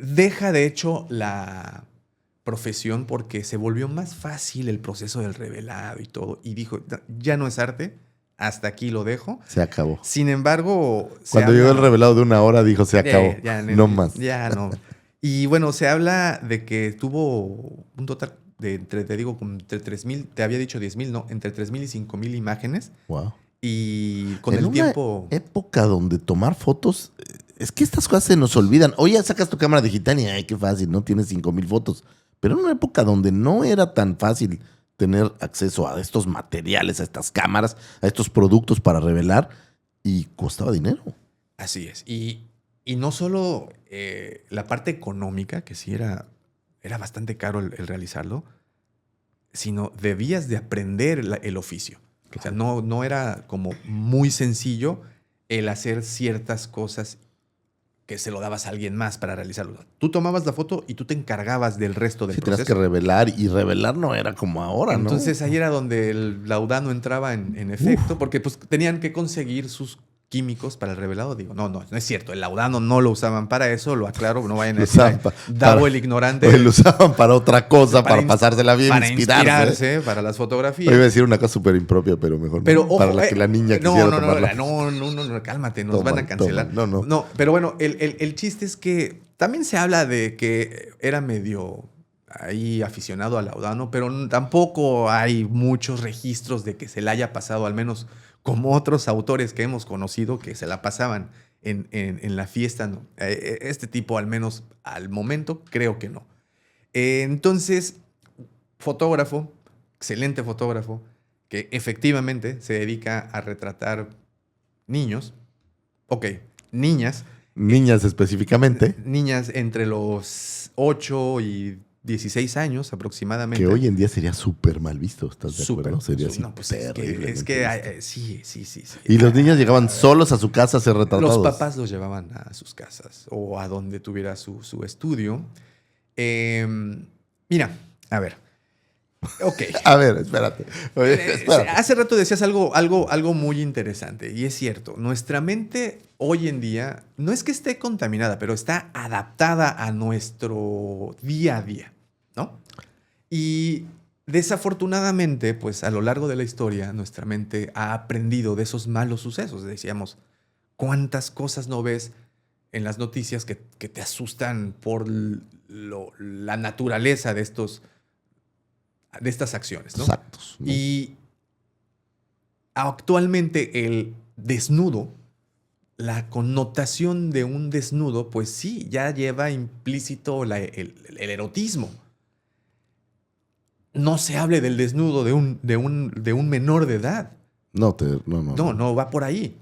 Deja, de hecho, la profesión porque se volvió más fácil el proceso del revelado y todo. Y dijo, ya no es arte, hasta aquí lo dejo. Se acabó. Sin embargo, Cuando llegó el revelado de 1 hora, dijo, se acabó. No más. Ya no. Y bueno, se habla de que tuvo un total de te digo, como entre 3,000, te había dicho 10,000, no, entre 3,000 y 5,000 imágenes. Wow. Y con En el una tiempo... época donde tomar fotos, es que estas cosas se nos olvidan. Hoy ya sacas tu cámara digital y, ay, qué fácil, no tienes 5,000 fotos. Pero en una época donde no era tan fácil tener acceso a estos materiales, a estas cámaras, a estos productos para revelar, y costaba dinero. Así es. Y no solo la parte económica, que sí era bastante caro el realizarlo, sino debías de aprender el oficio. O sea, no era como muy sencillo el hacer ciertas cosas que se lo dabas a alguien más para realizarlo. Tú tomabas la foto y tú te encargabas del resto del Sí, tenías proceso. que revelar, y revelar no era como ahora, ¿no? Entonces ahí era donde el laudano entraba en efecto, porque pues tenían que conseguir sus químicos para el revelado. Digo, no es cierto. El laudano no lo usaban para eso, lo aclaro, no vayan a Lo decir, usaban Davo para- el ignorante. Pues lo usaban para otra cosa, para ins- pasársela bien, para inspirarse. para las Yo iba a fotografías. decir una cosa súper impropia, pero mejor Pero no. ojo, Para la que la niña quisiera tomar la foto. no, cálmate, nos van a Toman, cancelar. toman. No. Pero bueno, el chiste es que también se habla de que era medio ahí aficionado al laudano, pero tampoco hay muchos registros de que se le haya pasado, al menos como otros autores que hemos conocido que se la pasaban en la fiesta. No. Este tipo, al menos al momento, creo que no. Entonces, fotógrafo, excelente fotógrafo, que efectivamente se dedica a retratar niños. Ok, niñas. Niñas específicamente, Niñas entre los 8 y 16 años aproximadamente. que hoy en día sería súper mal visto, ¿estás de acuerdo? Sería así No, pues es terriblemente que visto. sí. Y los niños llegaban solos a su casa a ser retratados. Los papás los llevaban a sus casas o a donde tuviera su estudio. Mira, a ver. Ok. A ver, espérate. Oye, espérate. Hace rato decías algo muy interesante, y es cierto. Nuestra mente hoy en día no es que esté contaminada, pero está adaptada a nuestro día a día, ¿no? Y desafortunadamente, pues a lo largo de la historia, nuestra mente ha aprendido de esos malos sucesos. Decíamos, ¿cuántas cosas no ves en las noticias que te asustan por la naturaleza de estas acciones, ¿no? Exactos. ¿no? Y actualmente el desnudo, la connotación de un desnudo, pues sí, ya lleva implícito el erotismo. No se hable del desnudo de un menor de edad. No, No va por ahí.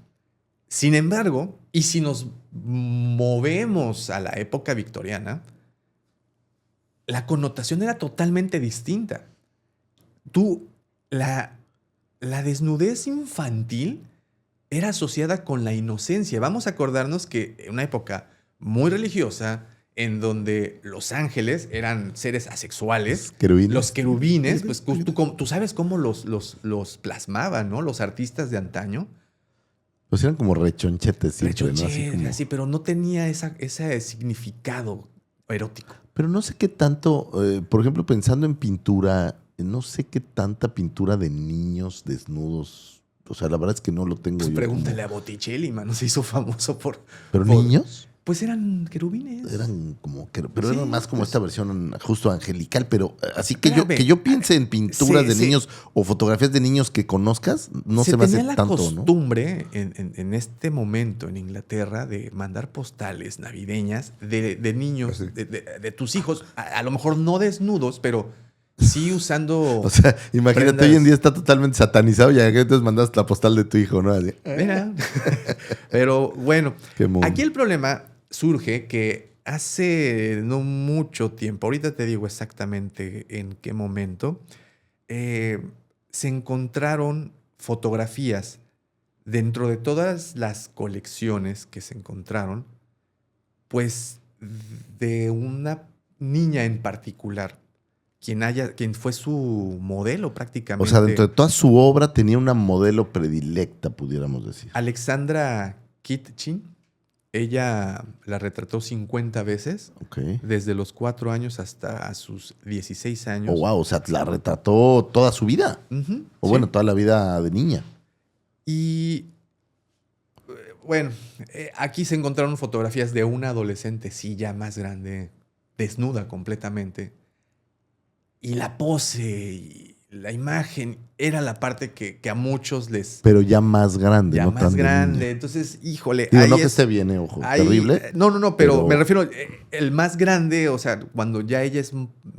Sin embargo, y si nos movemos a la época victoriana, la connotación era totalmente distinta. La desnudez infantil era asociada con la inocencia. Vamos a acordarnos que en una época muy religiosa, en donde los ángeles eran seres asexuales, los querubines, pues tú sabes cómo los plasmaban, ¿no? Los artistas de antaño. Pues eran como rechonchetes siempre, ¿no? Así, pero no tenía ese significado erótico. Pero no sé qué tanto, por ejemplo, pensando en pintura, no sé qué tanta pintura de niños desnudos. O sea, la verdad es que no lo tengo Pues yo pregúntale a Botticelli, mano. Se hizo famoso ¿Pero por- niños? Pues eran querubines. Eran como que, pero Sí, era más como pues, esta versión justo angelical, pero así que espérame. yo piense en pinturas de Se- niños o fotografías de niños que conozcas, no se me hace tenía la tanto, ¿no? costumbre en este momento en Inglaterra de mandar postales navideñas de niños, Así. de tus hijos, a lo mejor no desnudos, pero sí usando O sea, imagínate, prendas. hoy en día está totalmente satanizado y entonces mandas la postal de tu hijo, ¿no? Así. Mira. Pero bueno, Qué mono. aquí el problema surge que hace no mucho tiempo, ahorita te digo exactamente en qué momento, se encontraron fotografías dentro de todas las colecciones que se encontraron, pues de una niña en particular, quien fue su modelo O prácticamente. sea, dentro de toda su obra tenía una modelo predilecta, pudiéramos decir. Alexandra Kitchin, ella la retrató 50 veces, Ok. desde los 4 años hasta sus 16 años. Oh, wow, o sea, la retrató toda su vida. Ujú, O sí. bueno, toda la vida de niña. Y bueno, aquí se encontraron fotografías de una adolescente, sí, ya más grande, desnuda completamente. Y la pose y la imagen era la parte que a muchos les... Pero ya más grande, ya no más tan de grande. niña. Entonces, híjole, Digo, ahí no que es... esté bien, ojo, Ahí, terrible. no, pero pero- me refiero, el más grande, o sea, cuando ya ella es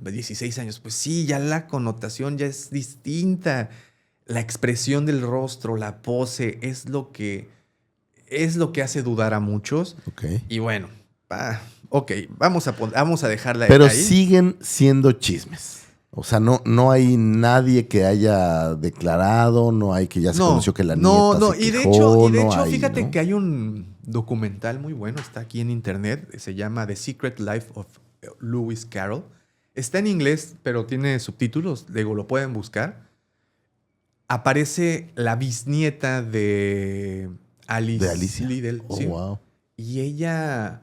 16 años, pues sí, ya la connotación ya es distinta. La expresión del rostro, la pose, es lo que hace dudar a muchos. Ok. Y bueno, ok, vamos a dejarla Pero ahí. siguen siendo chismes. O sea, no hay nadie que haya declarado, no hay que ya se conoció que la nieta se y de quejó, hecho, no hay, fíjate ¿no? que hay un documental muy bueno, está aquí en internet, se llama The Secret Life of Lewis Carroll. Está en inglés, pero tiene subtítulos, digo, lo pueden buscar. Aparece la bisnieta de Alice De Alicia. Liddell, Oh, ¿sí? wow. Y ella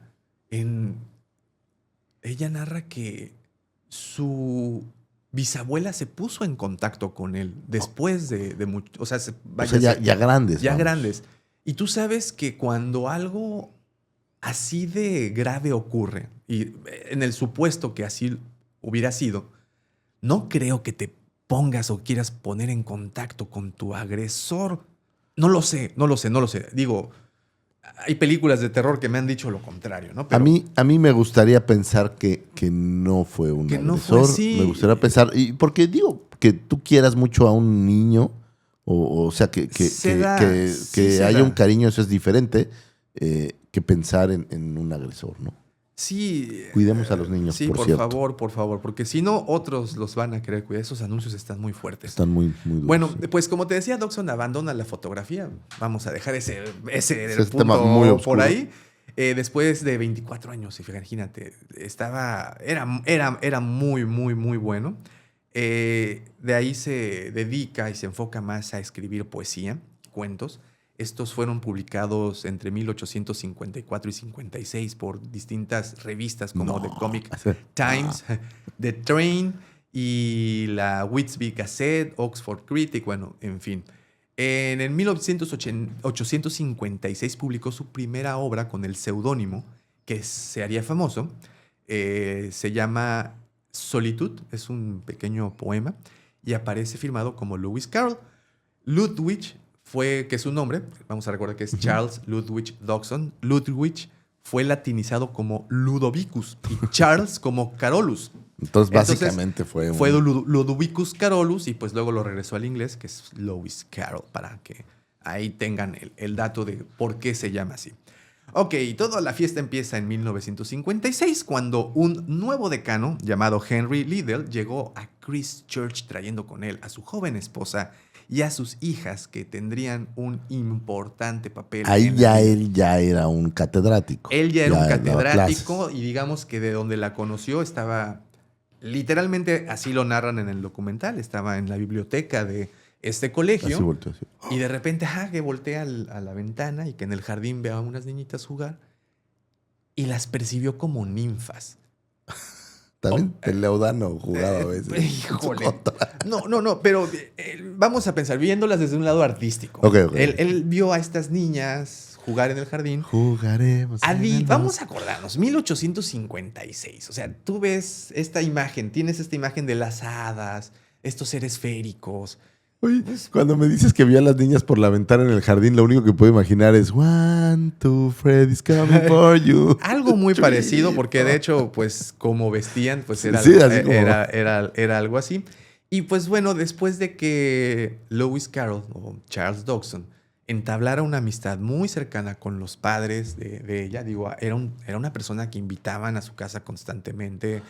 narra que su bisabuela se puso en contacto con él después de mucho, o sea, O sea, ya grandes. ya vamos. grandes. Y tú sabes que cuando algo así de grave ocurre, y en el supuesto que así hubiera sido, no creo que te pongas o quieras poner en contacto con tu agresor. No lo sé. Digo, hay películas de terror que me han dicho lo contrario, ¿no? Pero A mí me gustaría pensar que no fue un que agresor. no fue así. Me gustaría pensar, y porque digo, que tú quieras mucho a un niño, o sea, que Se da, que sí se haya da. un cariño, eso es diferente que pensar en un agresor, ¿no? Sí. Cuidemos a los niños, Sí, por cierto. por favor, porque si no, otros los van a querer cuidar. Esos anuncios están muy fuertes. Están muy duros. Bueno, sí. pues como te decía, Doxon abandona la fotografía. Vamos a dejar ese Ese punto tema muy oscuro. por ahí. Después de 24 años, imagínate, era muy, muy, muy bueno. De ahí se dedica y se enfoca más a escribir poesía, cuentos. Estos fueron publicados entre 1854 y 56 por distintas revistas como No. The Comic Times, The Train y la Whitby Gazette, Oxford Critic, bueno, en fin. En el 1856 publicó su primera obra con el seudónimo que se haría famoso. Se llama Solitud, es un pequeño poema y aparece firmado como Lewis Carroll. Ludwig que es su nombre, vamos a recordar que es Charles Ludwig Dodgson. Ludwig fue latinizado como Ludovicus y Charles como Carolus. Entonces, básicamente fue Ludovicus Carolus y pues luego lo regresó al inglés, que es Lewis Carroll, para que ahí tengan el dato de por qué se llama así. Ok, toda la fiesta empieza en 1956 cuando un nuevo decano llamado Henry Liddell llegó a Christchurch trayendo con él a su joven esposa y a sus hijas que tendrían un importante papel. Ahí ya él ya era un catedrático. Él ya era un daba catedrático clases. y digamos que de donde la conoció estaba, literalmente así lo narran en el documental, estaba en la biblioteca de este colegio. Así volteó, así. Y de repente, que voltea a la ventana y que en el jardín ve a unas niñitas jugar y las percibió como ninfas. También el Leodano jugaba a veces. Híjole. No, pero vamos a pensar, viéndolas desde un lado artístico. Ok. Él vio a estas niñas jugar en el jardín. Jugaremos. Vamos a acordarnos, 1856. O sea, tú ves esta imagen, tienes esta imagen de las hadas, estos seres féricos. Oye, cuando me dices que vio a las niñas por la ventana en el jardín, lo único que puedo imaginar es 1, 2, Freddy's coming for you. Algo muy parecido, porque de hecho, pues, como vestían, pues era, Sí, así como... era algo así. Y pues bueno, después de que Lewis Carroll o Charles Dodgson entablara una amistad muy cercana con los padres de ella, digo, era una persona que invitaban a su casa constantemente.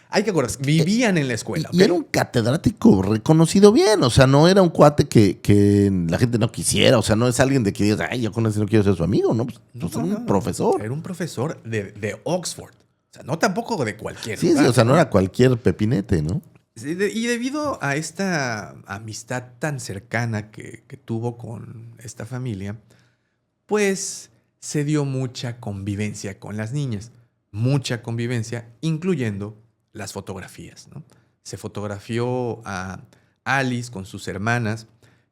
Hay que acordarse, vivían en la escuela. Y era un catedrático reconocido bien, o sea, no era un cuate que la gente no quisiera, o sea, no es alguien de que digas, ay, yo con ese no quiero ser su amigo, ¿no? Pues, un profesor. Era un profesor de Oxford, o sea, no tampoco de cualquier lugar. Sí, o sea, no era cualquier pepinete, ¿no? Y debido a esta amistad tan cercana que tuvo con esta familia, pues se dio mucha convivencia con las niñas, mucha convivencia, incluyendo las fotografías, ¿no? Se fotografió a Alice con sus hermanas,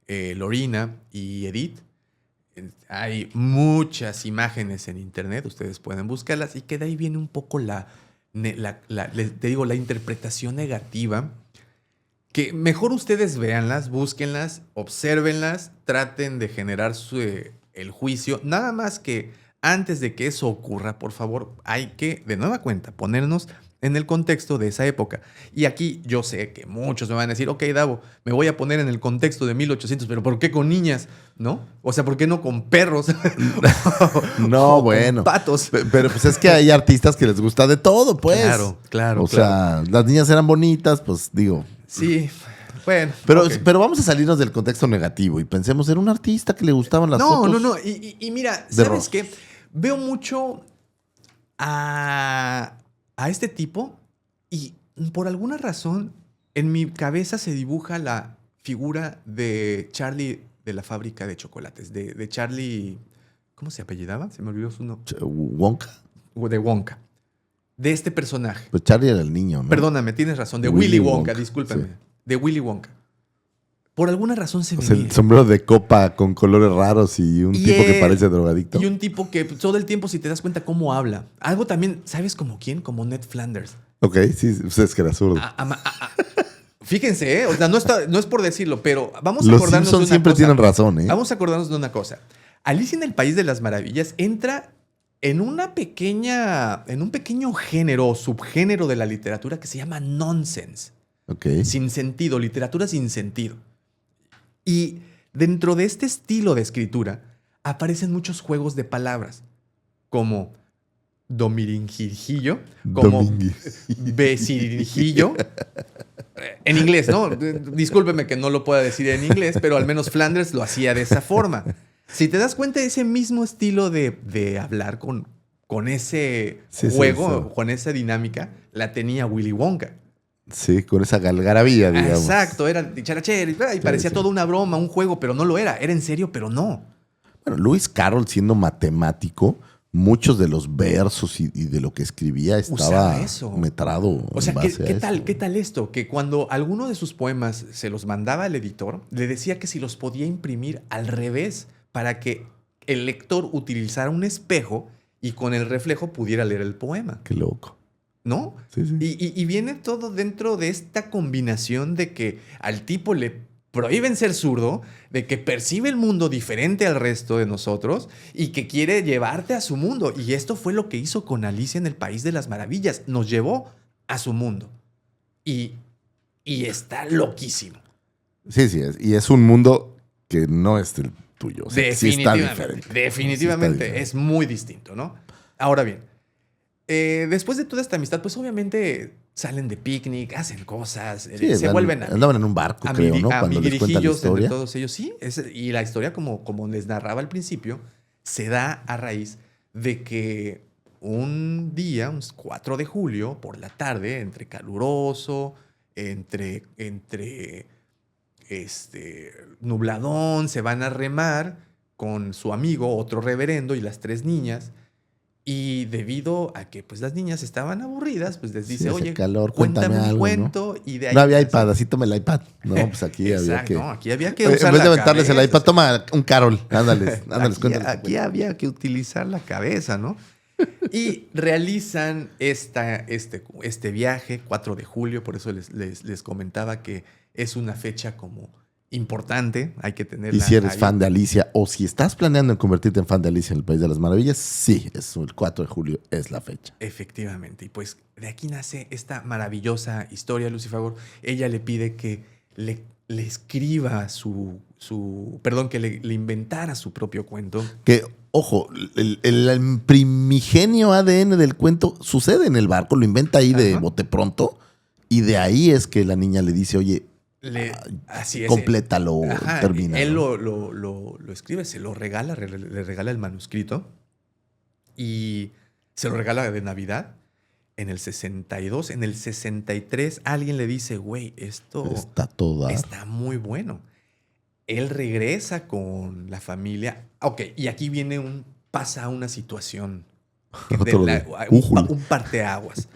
Lorena y Edith. Hay muchas imágenes en internet, ustedes pueden buscarlas, y que de ahí viene un poco la interpretación negativa. Que mejor ustedes véanlas, búsquenlas, obsérvenlas, traten de generar el juicio. Nada más que antes de que eso ocurra, por favor, hay que, de nueva cuenta, ponernos en el contexto de esa época. Y aquí yo sé que muchos me van a decir, ok, Davo, me voy a poner en el contexto de 1800, pero ¿por qué con niñas? ¿No? O sea, ¿por qué no con perros? No, bueno. Con patos. Pero pues es que hay artistas que les gusta de todo, pues. Claro. O sea, las niñas eran bonitas, pues digo. Sí, bueno. Pero vamos a salirnos del contexto negativo y pensemos en un artista que le gustaban las fotos. No. Y mira, ¿sabes qué? Veo mucho a este tipo y por alguna razón en mi cabeza se dibuja la figura de Charlie de la fábrica de chocolates, de Charlie, ¿cómo se apellidaba? Se me olvidó su nombre. ¿Wonka? De Wonka. De este personaje. Pues Charlie era el niño, ¿no? Perdóname, tienes razón. De Willy Wonka, discúlpame. Sí. De Willy Wonka. Por alguna razón se me el sombrero de copa con colores raros y un tipo que parece drogadicto. Y un tipo que todo el tiempo, si te das cuenta cómo habla. Algo también, ¿sabes como quién? Como Ned Flanders. Ok, sí, es que era zurdo. Fíjense, o sea, no es por decirlo, pero vamos a Los acordarnos Simpsons de una siempre cosa. Tienen razón, ¿eh? Vamos a acordarnos de una cosa. Alicia en el País de las Maravillas entra en un pequeño género o subgénero de la literatura que se llama nonsense. Ok. Sin sentido, literatura sin sentido. Y dentro de este estilo de escritura aparecen muchos juegos de palabras, como domiringillo, como besiringillo. En inglés, ¿no? Discúlpeme que no lo pueda decir en inglés, pero al menos Flanders lo hacía de esa forma. Si te das cuenta, ese mismo estilo de hablar con ese juego, con esa dinámica, la tenía Willy Wonka. Sí, con esa galgarabía, digamos. Exacto, era dicharachera y parecía toda una broma, un juego, pero no lo era. Era en serio, pero no. Bueno, Lewis Carroll, siendo matemático, muchos de los versos y de lo que escribía estaba metrado. O sea, ¿qué tal esto? Que cuando alguno de sus poemas se los mandaba al editor, le decía que si los podía imprimir al revés para que el lector utilizara un espejo y con el reflejo pudiera leer el poema. Qué loco. ¿No? Sí. Y viene todo dentro de esta combinación de que al tipo le prohíben ser zurdo, de que percibe el mundo diferente al resto de nosotros y que quiere llevarte a su mundo. Y esto fue lo que hizo con Alicia en el País de las Maravillas. Nos llevó a su mundo. Y está loquísimo. Sí, y es un mundo que no es el tuyo. O sea, definitivamente. Definitivamente sí está es muy distinto, ¿no? Ahora bien, después de toda esta amistad, pues obviamente salen de picnic, hacen cosas, se vuelven andaban en un barco, creo, ¿no? Cuando les cuentan la historia. Entre todos ellos, sí. Y la historia, como les narraba al principio, se da a raíz de que un día, un 4 de julio, por la tarde, entre caluroso, entre nubladón, se van a remar con su amigo, otro reverendo, y las 3 niñas. Y debido a que pues las niñas estaban aburridas, pues les dice, Sí, hace oye, calor, cuéntame cuéntame un algo, cuento. Y de ahí No había iPad, así toma el iPad. No, pues aquí había Exacto, que... no, aquí había que En usar vez de la aventarles el cabeza, iPad, o sea, toma un Carol. Ándales, ándales, aquí, cuéntales. aquí había que utilizar la cabeza, ¿no? Y realizan este viaje, 4 de julio, por eso les comentaba que es una fecha como importante, hay que Y tenerla si eres ahí. fan de Alicia o si estás planeando en convertirte en fan de Alicia en el País de las Maravillas, sí, es el 4 de julio es la fecha. Efectivamente, y pues de aquí nace esta maravillosa historia, Lucy Fagor. Ella le pide que le escriba perdón, que le inventara su propio cuento. Que, ojo, el primigenio ADN del cuento sucede en el barco, lo inventa ahí de Ajá. bote pronto, y de ahí es que la niña le dice, oye, Así es. complétalo, Ajá, termina. él ¿no? lo escribe, se lo regala, le regala el manuscrito y se lo regala de Navidad en el 62. En el 63 alguien le dice, güey, esto Está toda. está muy bueno. Él regresa con la familia. Ok, y aquí pasa una situación, Otro de újule. un parteaguas.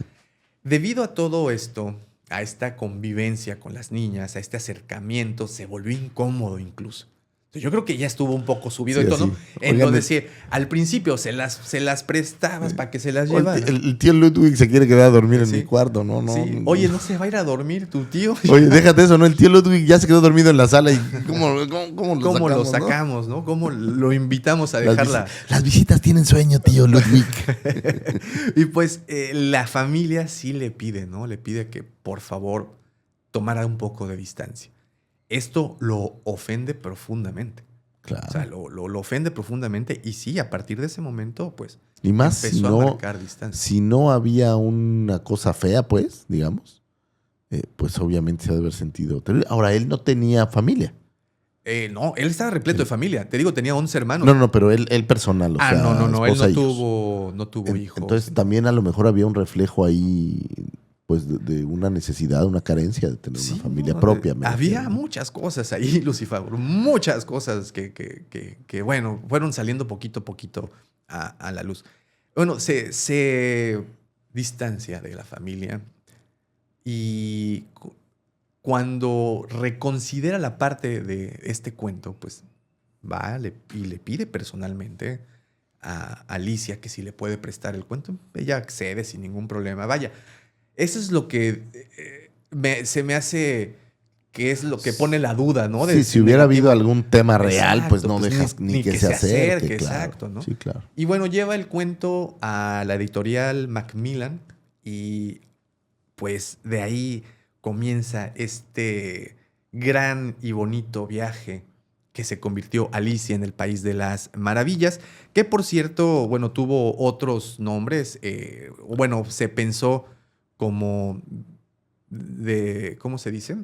Debido a todo esto, a esta convivencia con las niñas, a este acercamiento, se volvió incómodo incluso. Yo creo que ya estuvo un poco subido Sí, de tono. así. En Oigan, donde sí, al principio se las prestabas para que se las O llevaran. el tío Ludwig se quiere quedar a dormir en Sí. mi cuarto, no, no. Sí. no. Oye, ¿no se va a ir a dormir tu tío? Oye, déjate eso, ¿no? El tío Ludwig ya se quedó dormido en la sala y ¿cómo ¿Cómo lo sacamos, sacamos, no? ¿Cómo lo invitamos a Las, dejarla? las visitas tienen sueño, tío Ludwig. Y pues la familia sí le pide, ¿no? Le pide que por favor tomara un poco de distancia. Esto lo ofende profundamente. Claro. O sea, lo ofende profundamente y sí, a partir de ese momento, pues, Y más empezó a marcar distancia. si no había una cosa fea, pues, digamos, pues obviamente se ha de haber sentido terrible. Ahora, él no tenía familia. No, él estaba repleto de familia. Te digo, tenía 11 hermanos. No, pero él personal, o sea, no, él esposa, no hijos. no tuvo hijos. Entonces sí. también a lo mejor había un reflejo ahí, pues, de una necesidad, una carencia de tener Sí, una familia no, propia. había muchas cosas ahí, Lucifer, muchas cosas que, bueno, fueron saliendo poquito a poquito a la luz. Bueno, se distancia de la familia y cuando reconsidera la parte de este cuento, pues va y le pide personalmente a Alicia que si le puede prestar el cuento. Ella accede sin ningún problema. Vaya, eso es lo que se me hace que es lo que pone la duda, ¿no? Sí, si hubiera habido algún tema real, Exacto, pues no pues dejas ni que se acerque. Claro. Exacto, ¿no? Sí, claro. Y bueno, lleva el cuento a la editorial Macmillan y pues de ahí comienza este gran y bonito viaje que se convirtió Alicia en el País de las Maravillas, que por cierto, bueno, tuvo otros nombres. Bueno, se pensó como ¿cómo se dice?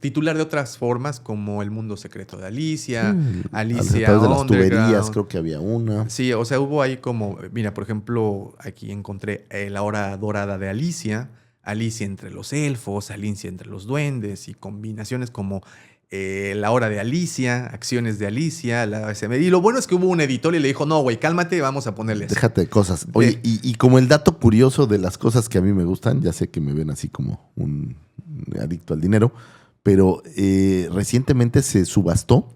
Titular de otras formas como El Mundo Secreto de Alicia, Alicia A través de las Underground. tuberías creo que había una. Sí, o sea, hubo ahí como, mira, por ejemplo, aquí encontré La Hora Dorada de Alicia, Alicia entre los elfos, Alicia entre los duendes y combinaciones como La Hora de Alicia, Acciones de Alicia, la ASMR. Y lo bueno es que hubo un editor y le dijo, no, güey, cálmate, vamos a ponerle eso. Déjate de cosas. Oye, y como el dato curioso de las cosas que a mí me gustan, ya sé que me ven así como un adicto al dinero, pero recientemente se subastó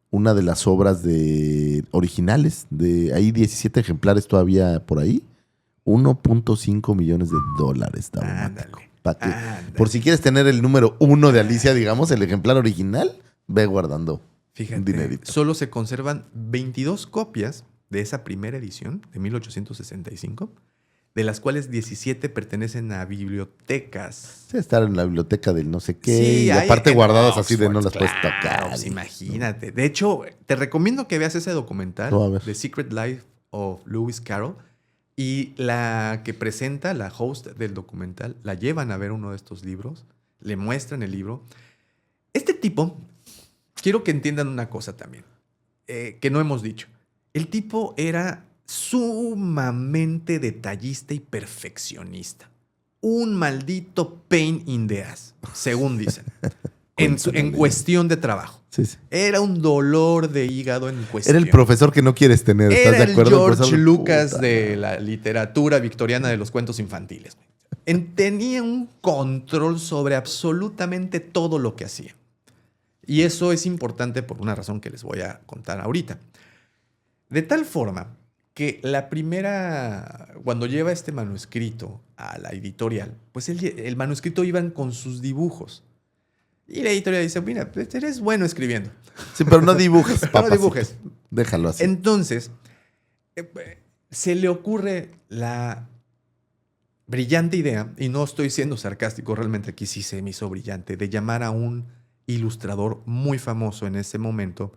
una de las obras originales. Hay 17 ejemplares todavía por ahí. 1.5 millones de dólares. Por si quieres tener el número 1 de Alicia, digamos, el ejemplar original, ve guardando un dinerito. Solo se conservan 22 copias de esa primera edición de 1865, de las cuales 17 pertenecen a bibliotecas. Sí, estar en la biblioteca del no sé qué, Sí, y hay aparte en guardadas así de Oxford, no las puedes claro, tocar. pues imagínate. De hecho, te recomiendo que veas ese documental, No, a ver. The Secret Life of Lewis Carroll, y la que presenta, la host del documental, la llevan a ver uno de estos libros, le muestran el libro. Este tipo, quiero que entiendan una cosa también, que no hemos dicho. El tipo era sumamente detallista y perfeccionista. Un maldito pain in the ass, según dicen, en cuestión de trabajo. Sí, sí. Era un dolor de hígado en cuestión. Era el profesor que no quieres tener, ¿estás Era de acuerdo? el George profesor? Lucas Puta de madre. la literatura victoriana de los cuentos infantiles. Tenía un control sobre absolutamente todo lo que hacía. Y eso es importante por una razón que les voy a contar ahorita. De tal forma que cuando lleva este manuscrito a la editorial, pues el manuscrito iban con sus dibujos. Y la editorial dice, mira, pues eres bueno escribiendo. Sí, pero no dibujes, No papacito. dibujes. Déjalo así. Entonces, se le ocurre la brillante idea, y no estoy siendo sarcástico, realmente aquí sí se me hizo brillante, de llamar a un ilustrador muy famoso en ese momento.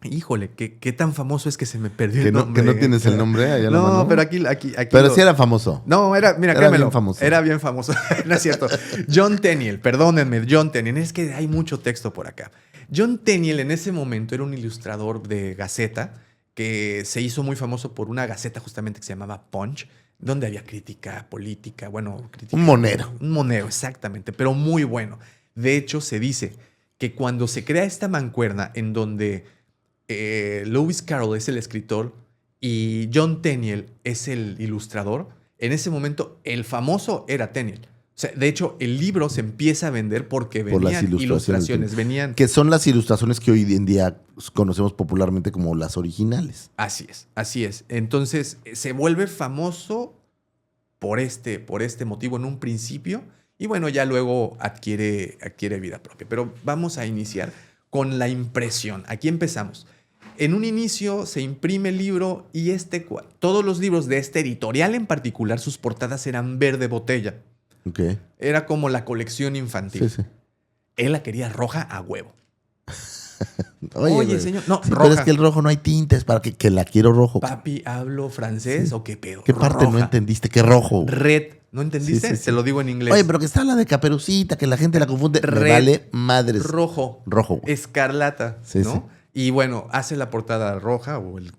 Híjole, ¿qué tan famoso es que se me perdió el nombre? Que no tienes el nombre allá en la No, mano. pero aquí Pero sí era famoso. No, mira, Era créemelo. bien famoso. Era bien famoso. No es cierto. John Tenniel, perdónenme, John Tenniel. Es que hay mucho texto por acá. John Tenniel en ese momento era un ilustrador de Gaceta que se hizo muy famoso por una Gaceta justamente que se llamaba Punch, donde había crítica política, crítica. Un monero. Un monero, exactamente, pero muy bueno. De hecho, se dice que cuando se crea esta mancuerna en donde Lewis Carroll es el escritor y John Tenniel es el ilustrador, en ese momento el famoso era Tenniel. O sea, de hecho, el libro se empieza a vender porque Por las venían ilustraciones. Que son las ilustraciones que hoy en día conocemos popularmente como las originales. Así es, así es. Entonces, se vuelve famoso por este motivo en un principio y bueno, ya luego adquiere vida propia. Pero vamos a iniciar con la impresión. Aquí empezamos. En un inicio se imprime el libro y todos los libros de este editorial en particular, sus portadas eran verde botella. Okay. Era como la colección infantil. Sí, sí. Él la quería roja a huevo. Oye, señor, no, sí, roja. pero es que el rojo no hay tintes para que la quiero rojo. Papi, ¿hablo francés Sí. o qué pedo? ¿Qué parte Roja. no entendiste? ¿Qué rojo? Red. ¿No entendiste? Sí, sí, sí. Te lo digo en inglés. Oye, pero que está la de Caperucita, que la gente la confunde. Me Red, vale madres. rojo. Rojo, güey. Escarlata, Sí, ¿no? sí. Y bueno, hace la portada roja o el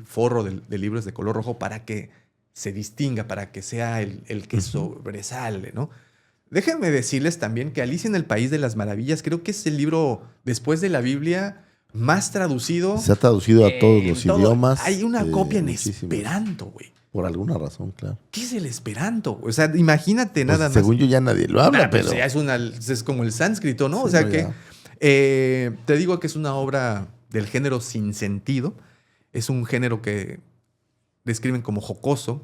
forro del libro es de color rojo para que se distinga, para que sea el que sobresale, ¿no? Déjenme decirles también que Alicia en el País de las Maravillas creo que es el libro, después de la Biblia, más traducido. Se ha traducido a todos los todo. idiomas. Hay una copia en muchísimos. Esperanto, güey. Por alguna razón, claro. ¿Qué es el Esperanto? O sea, imagínate Pues, nada más. según yo ya nadie lo habla, Pues pero... ya es como el sánscrito, ¿no? Sí, o sea no, que ya. te digo que es una obra del género sin sentido. Es un género que describen como jocoso,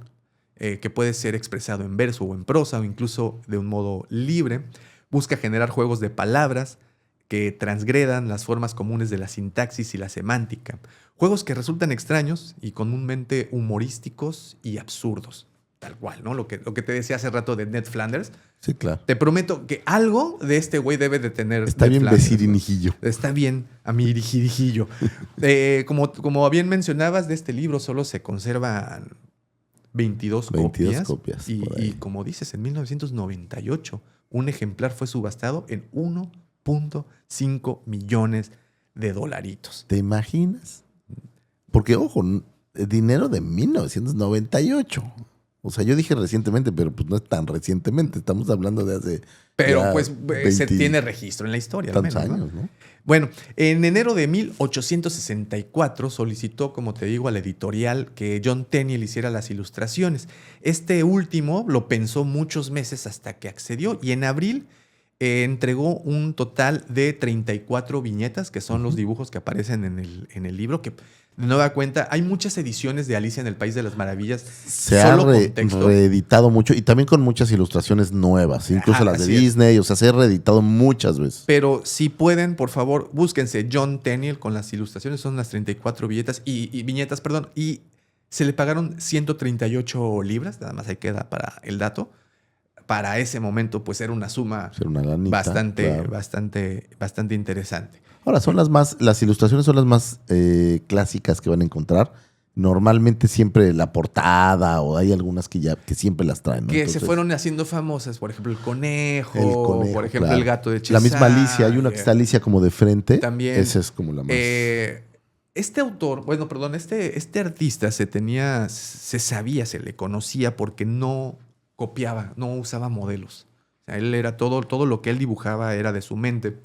que puede ser expresado en verso o en prosa o incluso de un modo libre. Busca generar juegos de palabras que transgredan las formas comunes de la sintaxis y la semántica. Juegos que resultan extraños y comúnmente humorísticos y absurdos. Tal cual, ¿no? Lo que te decía hace rato de Ned Flanders. Sí, claro. Te prometo que algo de este güey debe de tener. Está Ned bien Flanders, besirinijillo. ¿no? Está bien a mi dirijillo. Como bien mencionabas, de este libro solo se conservan 22 copias por ahí. Y como dices, en 1998 un ejemplar fue subastado en 1.5 millones de dolaritos. ¿Te imaginas? Porque, ojo, dinero de 1998. O sea, yo dije recientemente, pero pues no es tan recientemente. Estamos hablando de hace... Pero ya pues 20 se tiene registro en la historia. tantos al menos, años, ¿no? Bueno, en enero de 1864 solicitó, como te digo, a la editorial que John Tenniel hiciera las ilustraciones. Este último lo pensó muchos meses hasta que accedió y en abril entregó un total de 34 viñetas, que son los dibujos que aparecen en el libro, que de nueva cuenta hay muchas ediciones de Alicia en el País de las Maravillas. Se ha reeditado mucho y también con muchas ilustraciones nuevas, incluso las de Disney, o sea, se ha reeditado muchas veces. Pero si pueden, por favor, búsquense John Tenniel con las ilustraciones, son las 34 viñetas y se le pagaron 138 libras, nada más ahí queda para el dato. Para ese momento, pues era una suma lanita, bastante interesante. Ahora, las ilustraciones son las más clásicas que van a encontrar. Normalmente siempre la portada o hay algunas que siempre las traen, ¿no? Que Entonces, se fueron haciendo famosas, por ejemplo, el conejo, por ejemplo, claro. el gato de La Cheshire. misma Alicia, hay una que está Alicia como de frente. También. Esa es como la más... Este autor, este artista se sabía, se le conocía porque no copiaba, no usaba modelos. O sea, él era todo lo que él dibujaba era de su mente.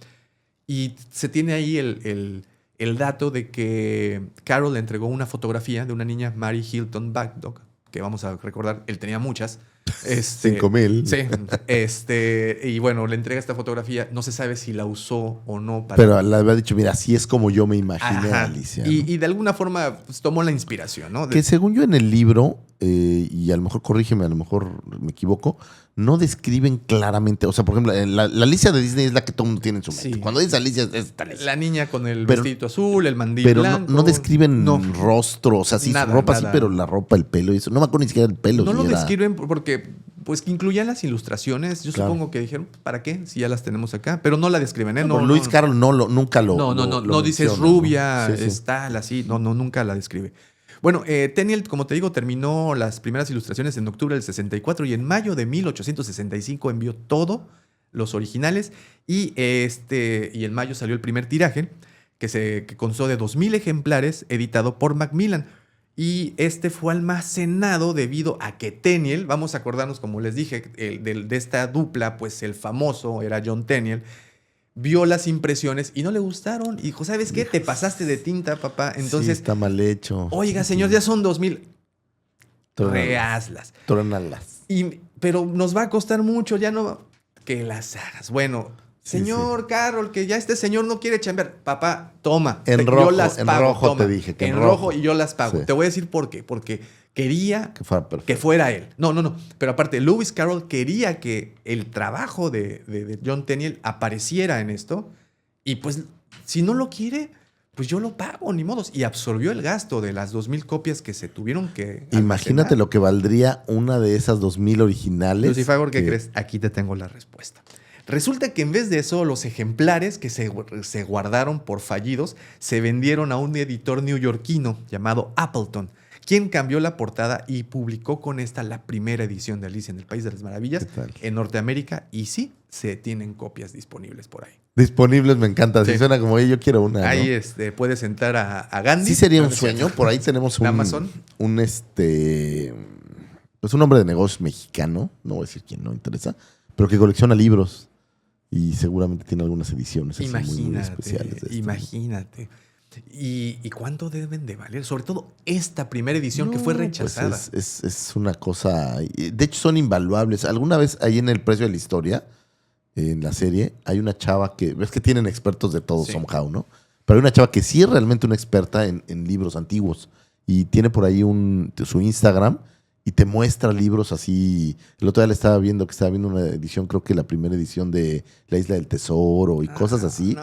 Y se tiene ahí el dato de que Carol le entregó una fotografía de una niña, Mary Hilton Bagdog, que vamos a recordar, él tenía muchas. 5,000. Sí. Y bueno, le entrega esta fotografía. No se sabe si la usó o no. Pero le había dicho, mira, así es como yo me imaginé Ajá. a Alicia. ¿no? Y de alguna forma pues, tomó la inspiración, ¿no? Que según yo en el libro, y a lo mejor corrígeme, a lo mejor me equivoco, no describen claramente. O sea, por ejemplo, la Alicia de Disney es la que todo el mundo tiene en su mente. Sí. Cuando dice Alicia, es esta Alicia. La niña con el Pero- vestido azul, el mandil Pero blanco. no describen No. rostro, o sea, sí, Nada, su ropa sí, nada. pero la ropa, el pelo y eso. No me acuerdo ni siquiera del pelo. No si lo era- describen porque pues que incluían las ilustraciones. Yo Claro. supongo que dijeron, ¿para qué? Si ya las tenemos acá. Pero no la describen, ¿eh? No, Luis Carroll nunca lo. No dices menciona, rubia, ¿no? Sí, sí. es tal, así. No, nunca la describe. Bueno, Tenniel, como te digo, terminó las primeras ilustraciones en octubre del 64 y en mayo de 1865 envió todos los originales y en mayo salió el primer tiraje que constó de 2,000 ejemplares editado por Macmillan. Y este fue almacenado debido a que Tenniel, vamos a acordarnos, como les dije, de esta dupla, pues el famoso era John Tenniel, vio las impresiones y no le gustaron. Y dijo, ¿sabes qué? Te pasaste de tinta, papá. Sí, Entonces, está mal hecho. oiga, señor, ya son 2,000. Trónalas. Rehazlas. Trónalas. Pero nos va a costar mucho, ya no... Que las hagas. Bueno, Sí, señor Carroll, que ya este señor no quiere chambear. Papá, toma. En yo rojo, las en pago, rojo toma. te dije que en en rojo rojo. y yo las pago. Sí. Te voy a decir por qué. Porque quería Que fuera perfecto. que fuera él. No. Pero aparte, Lewis Carroll quería que el trabajo de John Tenniel apareciera en esto. Y pues, si no lo quiere, pues yo lo pago, ni modos. Y absorbió el gasto de las 2,000 copias que se tuvieron que Imagínate almacenar. lo que valdría una de esas 2,000 originales. Lucifer, ¿qué que- crees? Aquí te tengo la respuesta. Resulta que en vez de eso, los ejemplares que se guardaron por fallidos se vendieron a un editor neoyorquino llamado Appleton, quien cambió la portada y publicó con esta la primera edición de Alicia en el País de las Maravillas ¿Qué tal? en Norteamérica. Y sí, se tienen copias disponibles por ahí. Disponibles, me encanta. Así Sí. suena como, yo quiero una. ¿no? Ahí puedes entrar a Gandhi. Sí sería un No, no es cierto. sueño. Por ahí tenemos un... Amazon. Pues un hombre de negocios mexicano. No voy a decir quién, no interesa. Pero que colecciona libros. Y seguramente tiene algunas ediciones así muy especiales. de esto. Imagínate. ¿Y cuánto deben de valer? Sobre todo esta primera edición que fue No, pues rechazada. es una cosa... De hecho, son invaluables. Alguna vez ahí en El Precio de la Historia, en la serie, hay una chava que... Ves que tienen expertos de todo Sí. somehow, ¿no? Pero hay una chava que sí es realmente una experta en libros antiguos. Y tiene por ahí su Instagram y te muestra libros así. El otro día estaba viendo una edición, creo que la primera edición de La Isla del Tesoro y cosas así. No.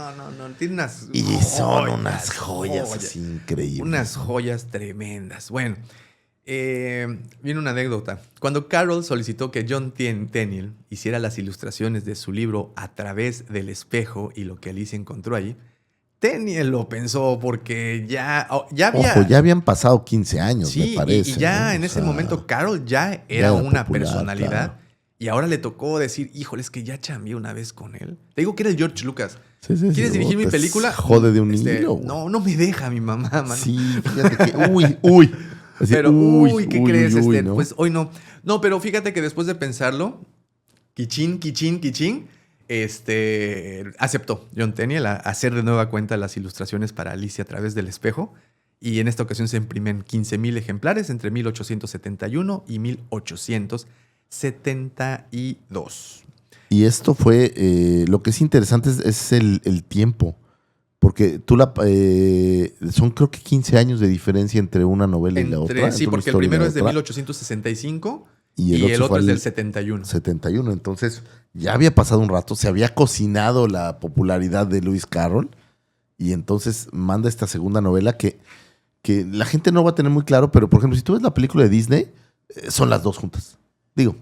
Tiene unas Y son unas joyas así increíbles. Unas joyas tremendas. Bueno, viene una anécdota. Cuando Carroll solicitó que John Tenniel hiciera las ilustraciones de su libro A través del espejo y lo que Alicia encontró allí, Tenniel lo pensó porque ya había... Ojo, ya habían pasado 15 años, Sí, me parece. y ya ¿no? en O ese sea, momento Carroll ya ya era era una popular, personalidad. claro. Y ahora le tocó decir, híjole, es que ya chambeé una vez con él. Te digo que era el George Lucas. Sí, sí, ¿Quieres sí, dirigir mi te película? jode de un hilo. No me deja mi mamá, mano. Sí, fíjate que... Uy. Así, Pero, ¿qué crees? ¿no? Pues hoy no. No, pero fíjate que después de pensarlo, Kichín, aceptó John Tenniel a hacer de nueva cuenta las ilustraciones para Alicia a través del espejo. Y en esta ocasión se imprimen 15,000 ejemplares entre 1871 y 1872. Y esto fue... lo que es interesante es el tiempo. Porque son creo que 15 años de diferencia entre una novela y la otra. Sí, entre una porque el historia y primero la es de otra. 1865 Y y el otro fue es al del 71. 71. Entonces, ya había pasado un rato, se había cocinado la popularidad de Lewis Carroll. Y entonces manda esta segunda novela que la gente no va a tener muy claro, pero por ejemplo, si tú ves la película de Disney, son las dos juntas. Digo,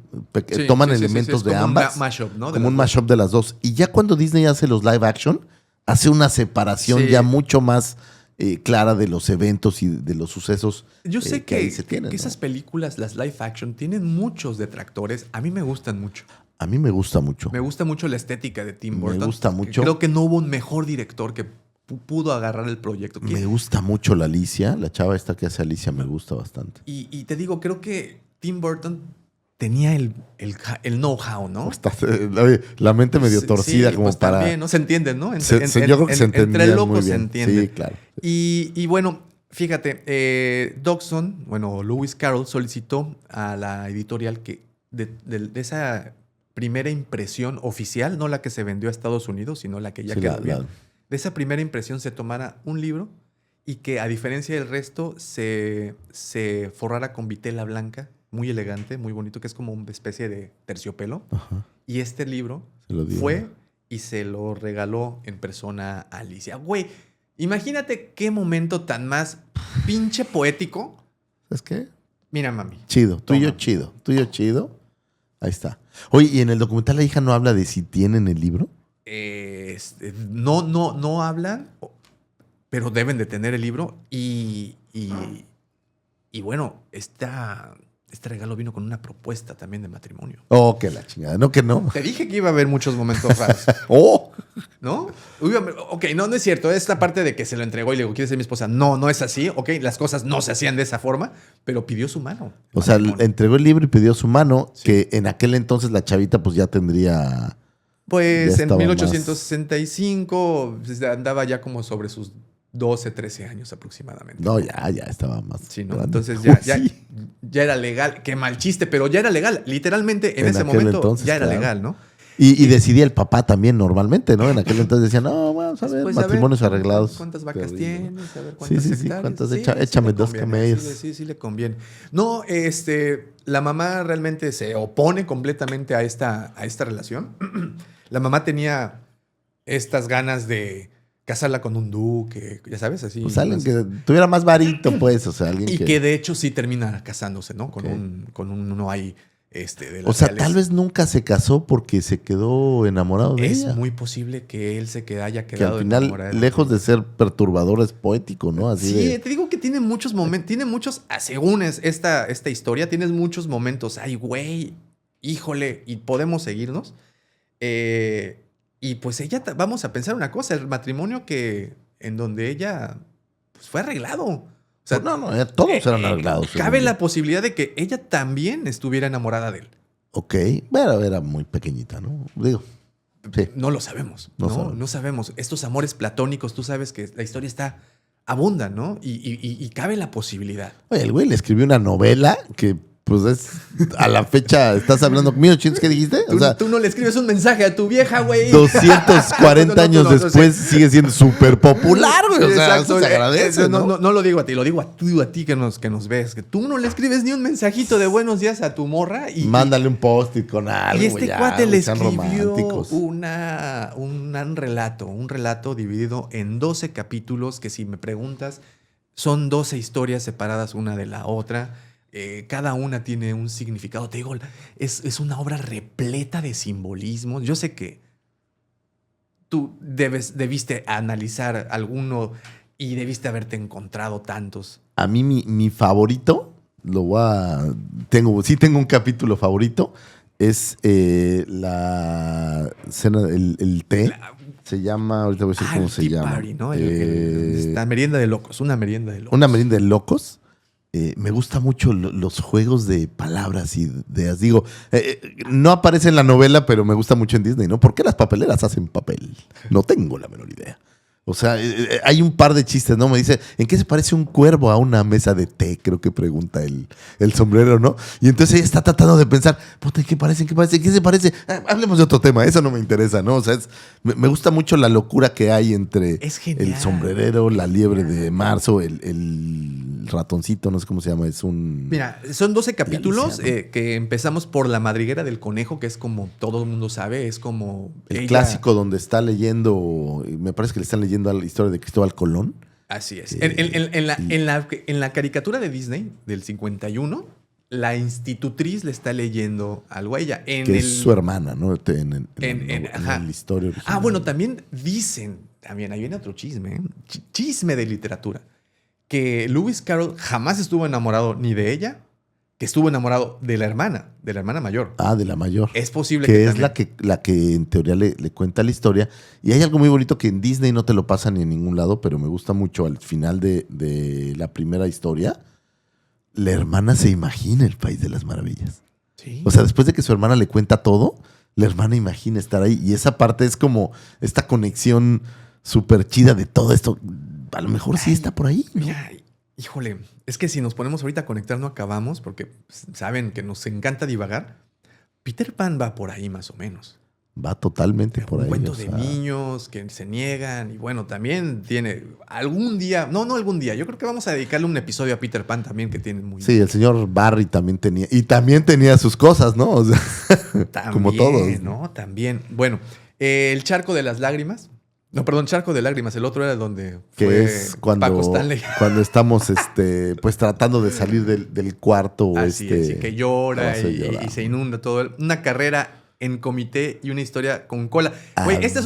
Sí, toman sí, elementos es de como ambas. un mashup, ¿no? De Como un las dos. mashup de las dos. Y ya cuando Disney hace los live action, hace una separación Sí. ya mucho más clara de los eventos y de los sucesos. Yo sé que ahí se tienen, que ¿no? esas películas, las live action, tienen muchos detractores. A mí me gustan mucho. A mí me gusta mucho. Me gusta mucho la estética de Tim Me Burton. gusta mucho. Creo que no hubo un mejor director que pudo agarrar el proyecto. Me gusta mucho la Alicia. La chava esta que hace Alicia me gusta bastante. Y te digo, creo que Tim Burton tenía el know-how, ¿no? Oye, la mente medio Sí, torcida sí, como pues para... también, ¿no? Se entienden, ¿no? yo creo que se Entre entendían locos muy se bien. entienden. Sí, claro. Y bueno, fíjate, Dodgson, bueno, Lewis Carroll solicitó a la editorial que de esa primera impresión oficial, no la que se vendió a Estados Unidos, sino la que ya Sí, quedó bien, de esa primera impresión se tomara un libro y que a diferencia del resto se forrara con vitela blanca, muy elegante, muy bonito, que es como una especie de terciopelo. Ajá. Y este libro Se lo dio. fue y se lo regaló en persona a Alicia. Güey, imagínate qué momento tan más pinche poético. ¿Sabes qué? Mira, mami. Chido. Tuyo Toma. chido. Tuyo chido. Ahí está. Oye, ¿y en el documental la hija no habla de si tienen el libro? No hablan, pero deben de tener el libro. Y bueno, este regalo vino con una propuesta también de matrimonio. Oh, que la chingada. No, que no. Te dije que iba a haber muchos momentos raros. ¡Oh! ¿No? Ok, no es cierto. Es la parte de que se lo entregó y le digo, ¿quieres ser mi esposa? No es así. Ok, las cosas no se hacían de esa forma, pero pidió su mano. O sea, Matrimonio. entregó el libro y pidió su mano, Sí. que en aquel entonces la chavita pues ya tendría... Pues ya en estaba 1865 pues, andaba ya como sobre sus 12, 13 años aproximadamente. No, ya estaba más Sí, ¿no? grande. Entonces Uy, ya sí. era legal. Qué mal chiste, pero ya era legal. Literalmente en ese aquel momento entonces, ya era claro. legal, ¿no? Y decidía el papá también normalmente, ¿no? En aquel entonces decían, no, vamos a ver, Después, a ver, matrimonios arreglados. ¿Cuántas vacas Terrible, ¿no? tienes? A ver, ¿cuántas Sí, hectáreas? ¿cuántas? Sí, Échame le dos conviene, camellos. Sí, le conviene. No, la mamá realmente se opone completamente a esta relación. La mamá tenía estas ganas de casarla con un duque, ya sabes, así. Pues alguien que tuviera más varito, pues, o sea, alguien Y que... que de hecho sí termina casándose, ¿no? Ok. Con uno ahí, de O las sea, reales. tal vez nunca se casó porque se quedó enamorado de Es ella. muy posible que él haya Que quedado al final, enamorado lejos de ser perturbador, es poético, ¿no? Así Sí, de... te digo que tiene muchos momentos, según esta historia, tienes muchos momentos. Ay, güey, híjole, y podemos seguirnos. Y pues vamos a pensar una cosa, el matrimonio en donde ella pues, fue arreglado. O sea, no, todos eran arreglados. cabe según la yo. posibilidad de que ella también estuviera enamorada de él. Ok, pero era muy pequeñita, ¿no? Digo, sí. No lo sabemos. No No sabemos. sabemos. Estos amores platónicos, tú sabes que la historia abunda, ¿no? Y cabe la posibilidad. Oye, el güey le escribió una novela que, pues, es a la fecha, estás hablando, 1800, ¿qué dijiste? O sea, Tú no le escribes un mensaje a tu vieja, güey. 240 No, años no, después sigue siendo súper popular, güey. Sí, O sea, exacto. eso se agradece, ¿no? No lo digo a ti, lo digo a ti que nos ves. Que tú no le escribes ni un mensajito de buenos días a tu morra. Mándale un post-it con algo, Y este ya, cuate güey, le sean escribió románticos. un relato dividido en 12 capítulos que si me preguntas son 12 historias separadas una de la otra. Cada una tiene un significado. Te digo, es una obra repleta de simbolismos. Yo sé que tú debiste analizar alguno y debiste haberte encontrado tantos. A mí mi favorito, sí tengo un capítulo favorito, es la cena, el té. Se llama, ahorita voy a decir cómo el se Tea llama. Party, ¿no? La merienda de locos, una merienda de locos. Una merienda de locos. Me gusta mucho los juegos de palabras y ideas. Digo, no aparece en la novela, pero me gusta mucho en Disney, ¿no? ¿Por qué las papeleras hacen papel? No tengo la menor idea. O sea, hay un par de chistes, ¿no? Me dice, ¿en qué se parece un cuervo a una mesa de té? Creo que pregunta el sombrero, ¿no? Y entonces ella está tratando de pensar, puta, ¿qué parece? ¿Qué parece? ¿Qué se parece? Hablemos de otro tema, eso no me interesa, ¿no? O sea, me gusta mucho la locura que hay entre Es genial. el sombrerero, la liebre de marzo, el ratoncito, no sé cómo se llama, es un... Mira, son 12 capítulos Alicia, ¿no? que empezamos por la madriguera del conejo, que es como todo el mundo sabe, es como... El clásico donde está leyendo, me parece que le están leyendo la historia de Cristóbal Colón. Así es. Sí. En la caricatura de Disney del 51, la institutriz le está leyendo algo a ella. Que es su hermana, ¿no? En ajá. la historia original. Bueno, también ahí viene otro chisme, ¿eh? Chisme de literatura, que Lewis Carroll jamás estuvo enamorado ni de ella, que estuvo enamorado de la hermana mayor. De la mayor. Es posible que es también. la que en teoría le cuenta la historia. Y hay algo muy bonito que en Disney no te lo pasa ni en ningún lado, pero me gusta mucho al final de la primera historia. La hermana se imagina el País de las Maravillas. Sí. O sea, después de que su hermana le cuenta todo, la hermana imagina estar ahí. Y esa parte es como esta conexión súper chida de todo esto. A lo mejor sí está por ahí, ¿no? Mira, híjole, es que si nos ponemos ahorita a conectar no acabamos porque saben que nos encanta divagar. Peter Pan va por ahí más o menos. Va totalmente por Un ahí. cuento o de sea, niños que se niegan y bueno, también tiene algún día, no algún día, yo creo que vamos a dedicarle un episodio a Peter Pan también que tiene muy... Sí, el señor Barry también tenía. Y también tenía sus cosas, ¿no? O sea, También, como todos. ¿no? También. Bueno, el charco de las lágrimas. No, perdón, charco de lágrimas. El otro era donde Que fue es Paco cuando, Stanley. cuando estamos pues tratando de salir del cuarto. Así que llora Todos y lloramos. se inunda todo. Una carrera en comité y una historia con cola. Adoro, Güey, esta es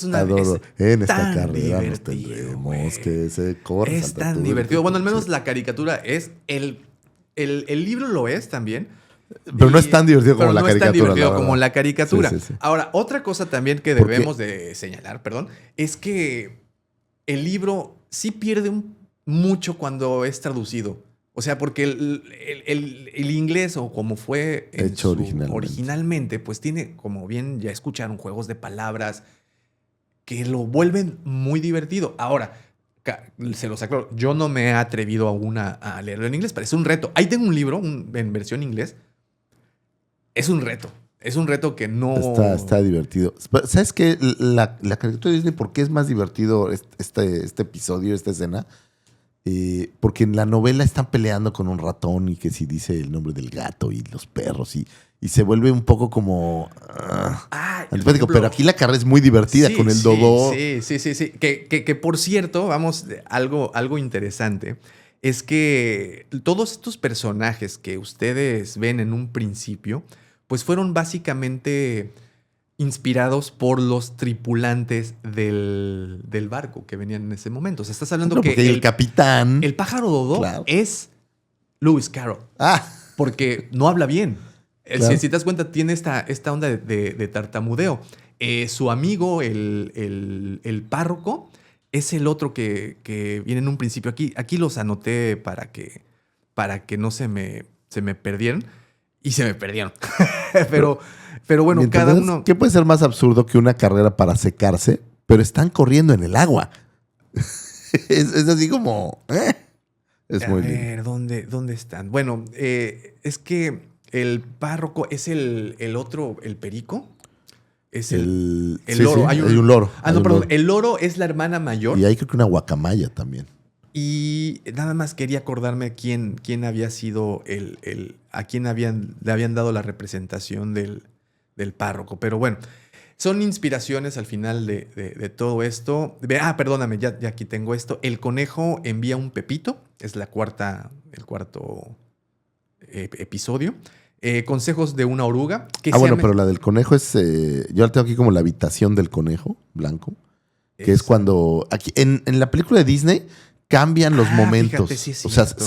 una adoro. En esta tan carrera nos divertido, tendremos güey. que se corre. Es tan divertido. Bueno, al menos la caricatura es. El libro lo es también. Pero no es tan divertido como la no es tan caricatura. divertido la como verdad. la caricatura. Sí, sí, sí. Ahora, otra cosa también que Porque- debemos de señalar, perdón, es que el libro sí pierde mucho cuando es traducido. O sea, porque el inglés, o como fue Hecho originalmente. pues tiene, como bien ya escucharon, juegos de palabras que lo vuelven muy divertido. Ahora, se los aclaro, yo no me he atrevido aún a leerlo en inglés, parece un reto. Ahí tengo un libro en versión inglés. Es un reto. Es un reto que no... Está divertido. ¿Sabes qué? La caricatura de Disney, ¿por qué es más divertido este episodio, esta escena? Porque en la novela están peleando con un ratón y que si dice el nombre del gato y los perros y se vuelve un poco como... antipático, pero aquí la carrera es muy divertida Sí, con el sí, dodo. Sí. Que por cierto, vamos, algo interesante es que todos estos personajes que ustedes ven en un principio, pues fueron básicamente inspirados por los tripulantes del barco que venían en ese momento. O sea, estás hablando No, que porque el capitán... el pájaro dodo Claro. es Lewis Carroll, Ah, porque no habla bien. Claro. Si te das cuenta, tiene esta onda de tartamudeo. Su amigo, el párroco, es el otro que viene en un principio. Aquí los anoté para que no se me perdieran. Y se me perdieron. pero bueno, cada entonces, uno... ¿qué puede ser más absurdo que una carrera para secarse, pero están corriendo en el agua? es así como... Es A muy lindo. ver, ¿dónde están? Bueno, es que el párroco es el otro, el perico. Es el Sí, loro. sí, hay un loro. Ah, hay no, un perdón. loro. El loro es la hermana mayor. Y hay creo que una guacamaya también. Y nada más quería acordarme quién había sido a quién le habían dado la representación del párroco. Pero bueno, son inspiraciones al final de todo esto. Perdóname, ya aquí tengo esto. El conejo envía un pepito. Es el cuarto episodio. Consejos de una oruga. Bueno, pero la del conejo es... yo la tengo aquí como la habitación del conejo blanco. Que es cuando... Aquí, en la película de Disney cambian los momentos. Fíjate, sí es o sea, cierto.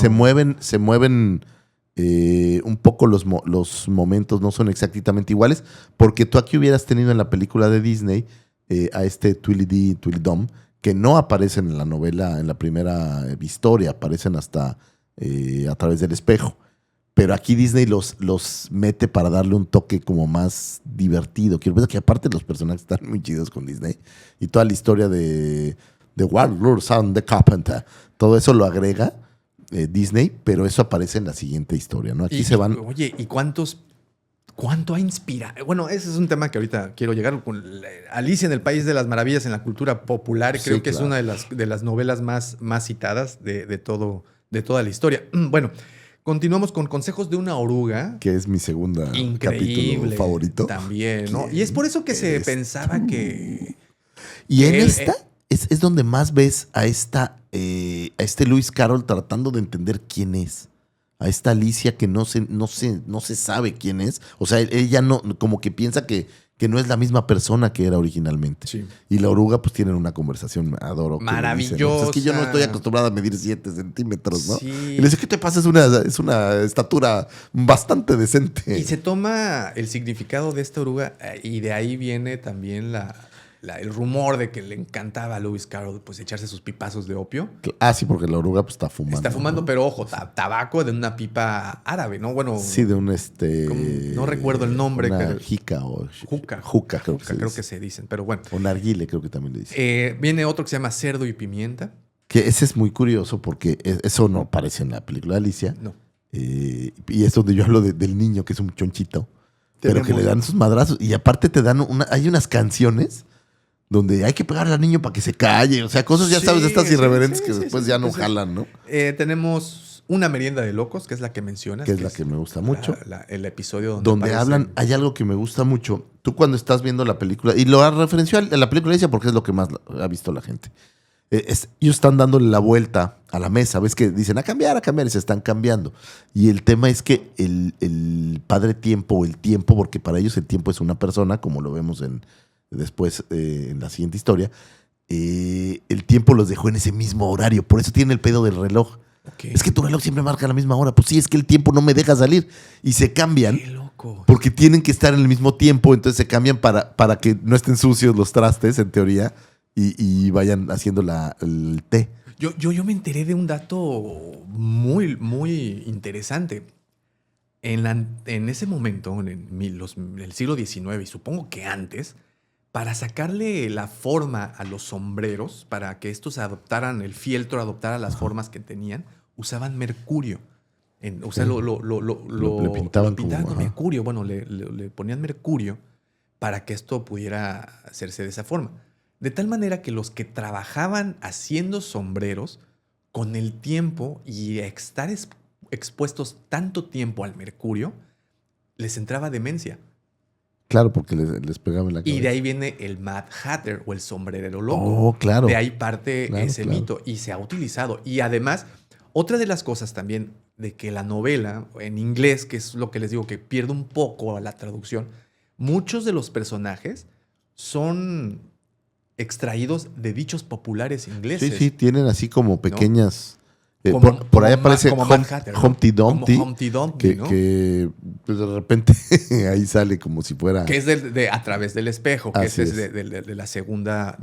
se mueven un poco los momentos, no son exactamente iguales. Porque tú aquí hubieras tenido en la película de Disney a este Tweedledee y Tweedledum, que no aparecen en la novela, en la primera historia, aparecen hasta a través del espejo. Pero aquí Disney los mete para darle un toque como más divertido. Quiero pensar que aparte los personajes están muy chidos con Disney. Y toda la historia de Warlord and the Carpenter. Todo eso lo agrega Disney, pero eso aparece en la siguiente historia, ¿no? Aquí se van... Oye, ¿y cuánto ha inspirado? Bueno, ese es un tema que ahorita quiero llegar con Alicia en el País de las Maravillas en la cultura popular. Sí, Creo que claro. es una de las novelas más citadas de toda la historia. Bueno, continuamos con Consejos de una oruga. Que es mi segunda Increíble. capítulo favorito. También, ¿no? ¿Quién Y es por eso que se eres pensaba tú? que... Y en Él, esta es donde más ves a este Lewis Carroll tratando de entender quién es. A esta Alicia que no se sabe quién es. O sea, ella no, como que piensa que no es la misma persona que era originalmente. Sí. Y la oruga, pues tienen una conversación, adoro. que le dice, ¿no? Maravillosa. Pues es que yo no estoy acostumbrada a medir 7 centímetros, ¿no? Sí. Y le dice, ¿qué te pasa? Es una estatura bastante decente. Y se toma el significado de esta oruga y de ahí viene también el rumor de que le encantaba a Lewis Carroll pues echarse sus pipazos de opio. Ah, sí, porque la oruga pues está fumando. Está fumando, ¿no? pero ojo, tabaco de una pipa árabe, ¿no? Bueno, Sí, de un no recuerdo el nombre. Una jica o... Juca. Juca, creo Que se dicen, pero bueno. O narguile, creo que también le dicen. Viene otro que se llama cerdo y pimienta. Que ese es muy curioso porque eso no aparece en la película de Alicia. No. Y es donde yo hablo del niño que es un chonchito. Pero que le dan sus madrazos. Y aparte te dan hay unas canciones donde hay que pegarle al niño para que se calle. O sea, cosas, ya sabes, de estas irreverentes que después ya no jalan, ¿no? Tenemos Una merienda de locos, que es la que mencionas. Que es la que me gusta mucho. El episodio donde hablan, hay algo que me gusta mucho. Tú cuando estás viendo la película, y lo referenció a la película Alicia porque es lo que más ha visto la gente. Ellos están dándole la vuelta a la mesa. Ves que dicen a cambiar, y se están cambiando. Y el tema es que el padre tiempo o el tiempo, porque para ellos el tiempo es una persona, como lo vemos después en la siguiente historia, el tiempo los dejó en ese mismo horario. Por eso tiene el pedo del reloj. Okay. Es que tu reloj siempre marca la misma hora. Pues sí, es que el tiempo no me deja salir. Y se cambian. ¡Qué loco! Porque tienen que estar en el mismo tiempo. Entonces se cambian para que no estén sucios los trastes, en teoría. Y vayan haciendo el té. Yo me enteré de un dato muy, muy interesante. En ese momento, en el siglo XIX, y supongo que antes, para sacarle la forma a los sombreros, para que estos adoptaran, el fieltro adoptara las formas que tenían, usaban mercurio. O sea, lo pintaban con como, mercurio. Bueno, le ponían mercurio para que esto pudiera hacerse de esa forma. De tal manera que los que trabajaban haciendo sombreros, con el tiempo y estar expuestos tanto tiempo al mercurio, les entraba demencia. Claro, porque les pegaba en la cabeza. Y de ahí viene el Mad Hatter o el sombrerero loco. Oh, claro. De ahí parte ese mito y se ha utilizado. Y además, otra de las cosas también de que la novela en inglés, que es lo que les digo que pierde un poco la traducción, muchos de los personajes son extraídos de dichos populares ingleses. Sí, tienen así como pequeñas... ¿no? Por ahí aparece Humpty Dumpty, Humpty Dumpty, ¿no? que pues de repente ahí sale como si fuera... Que es A través del espejo, que Así es de la segunda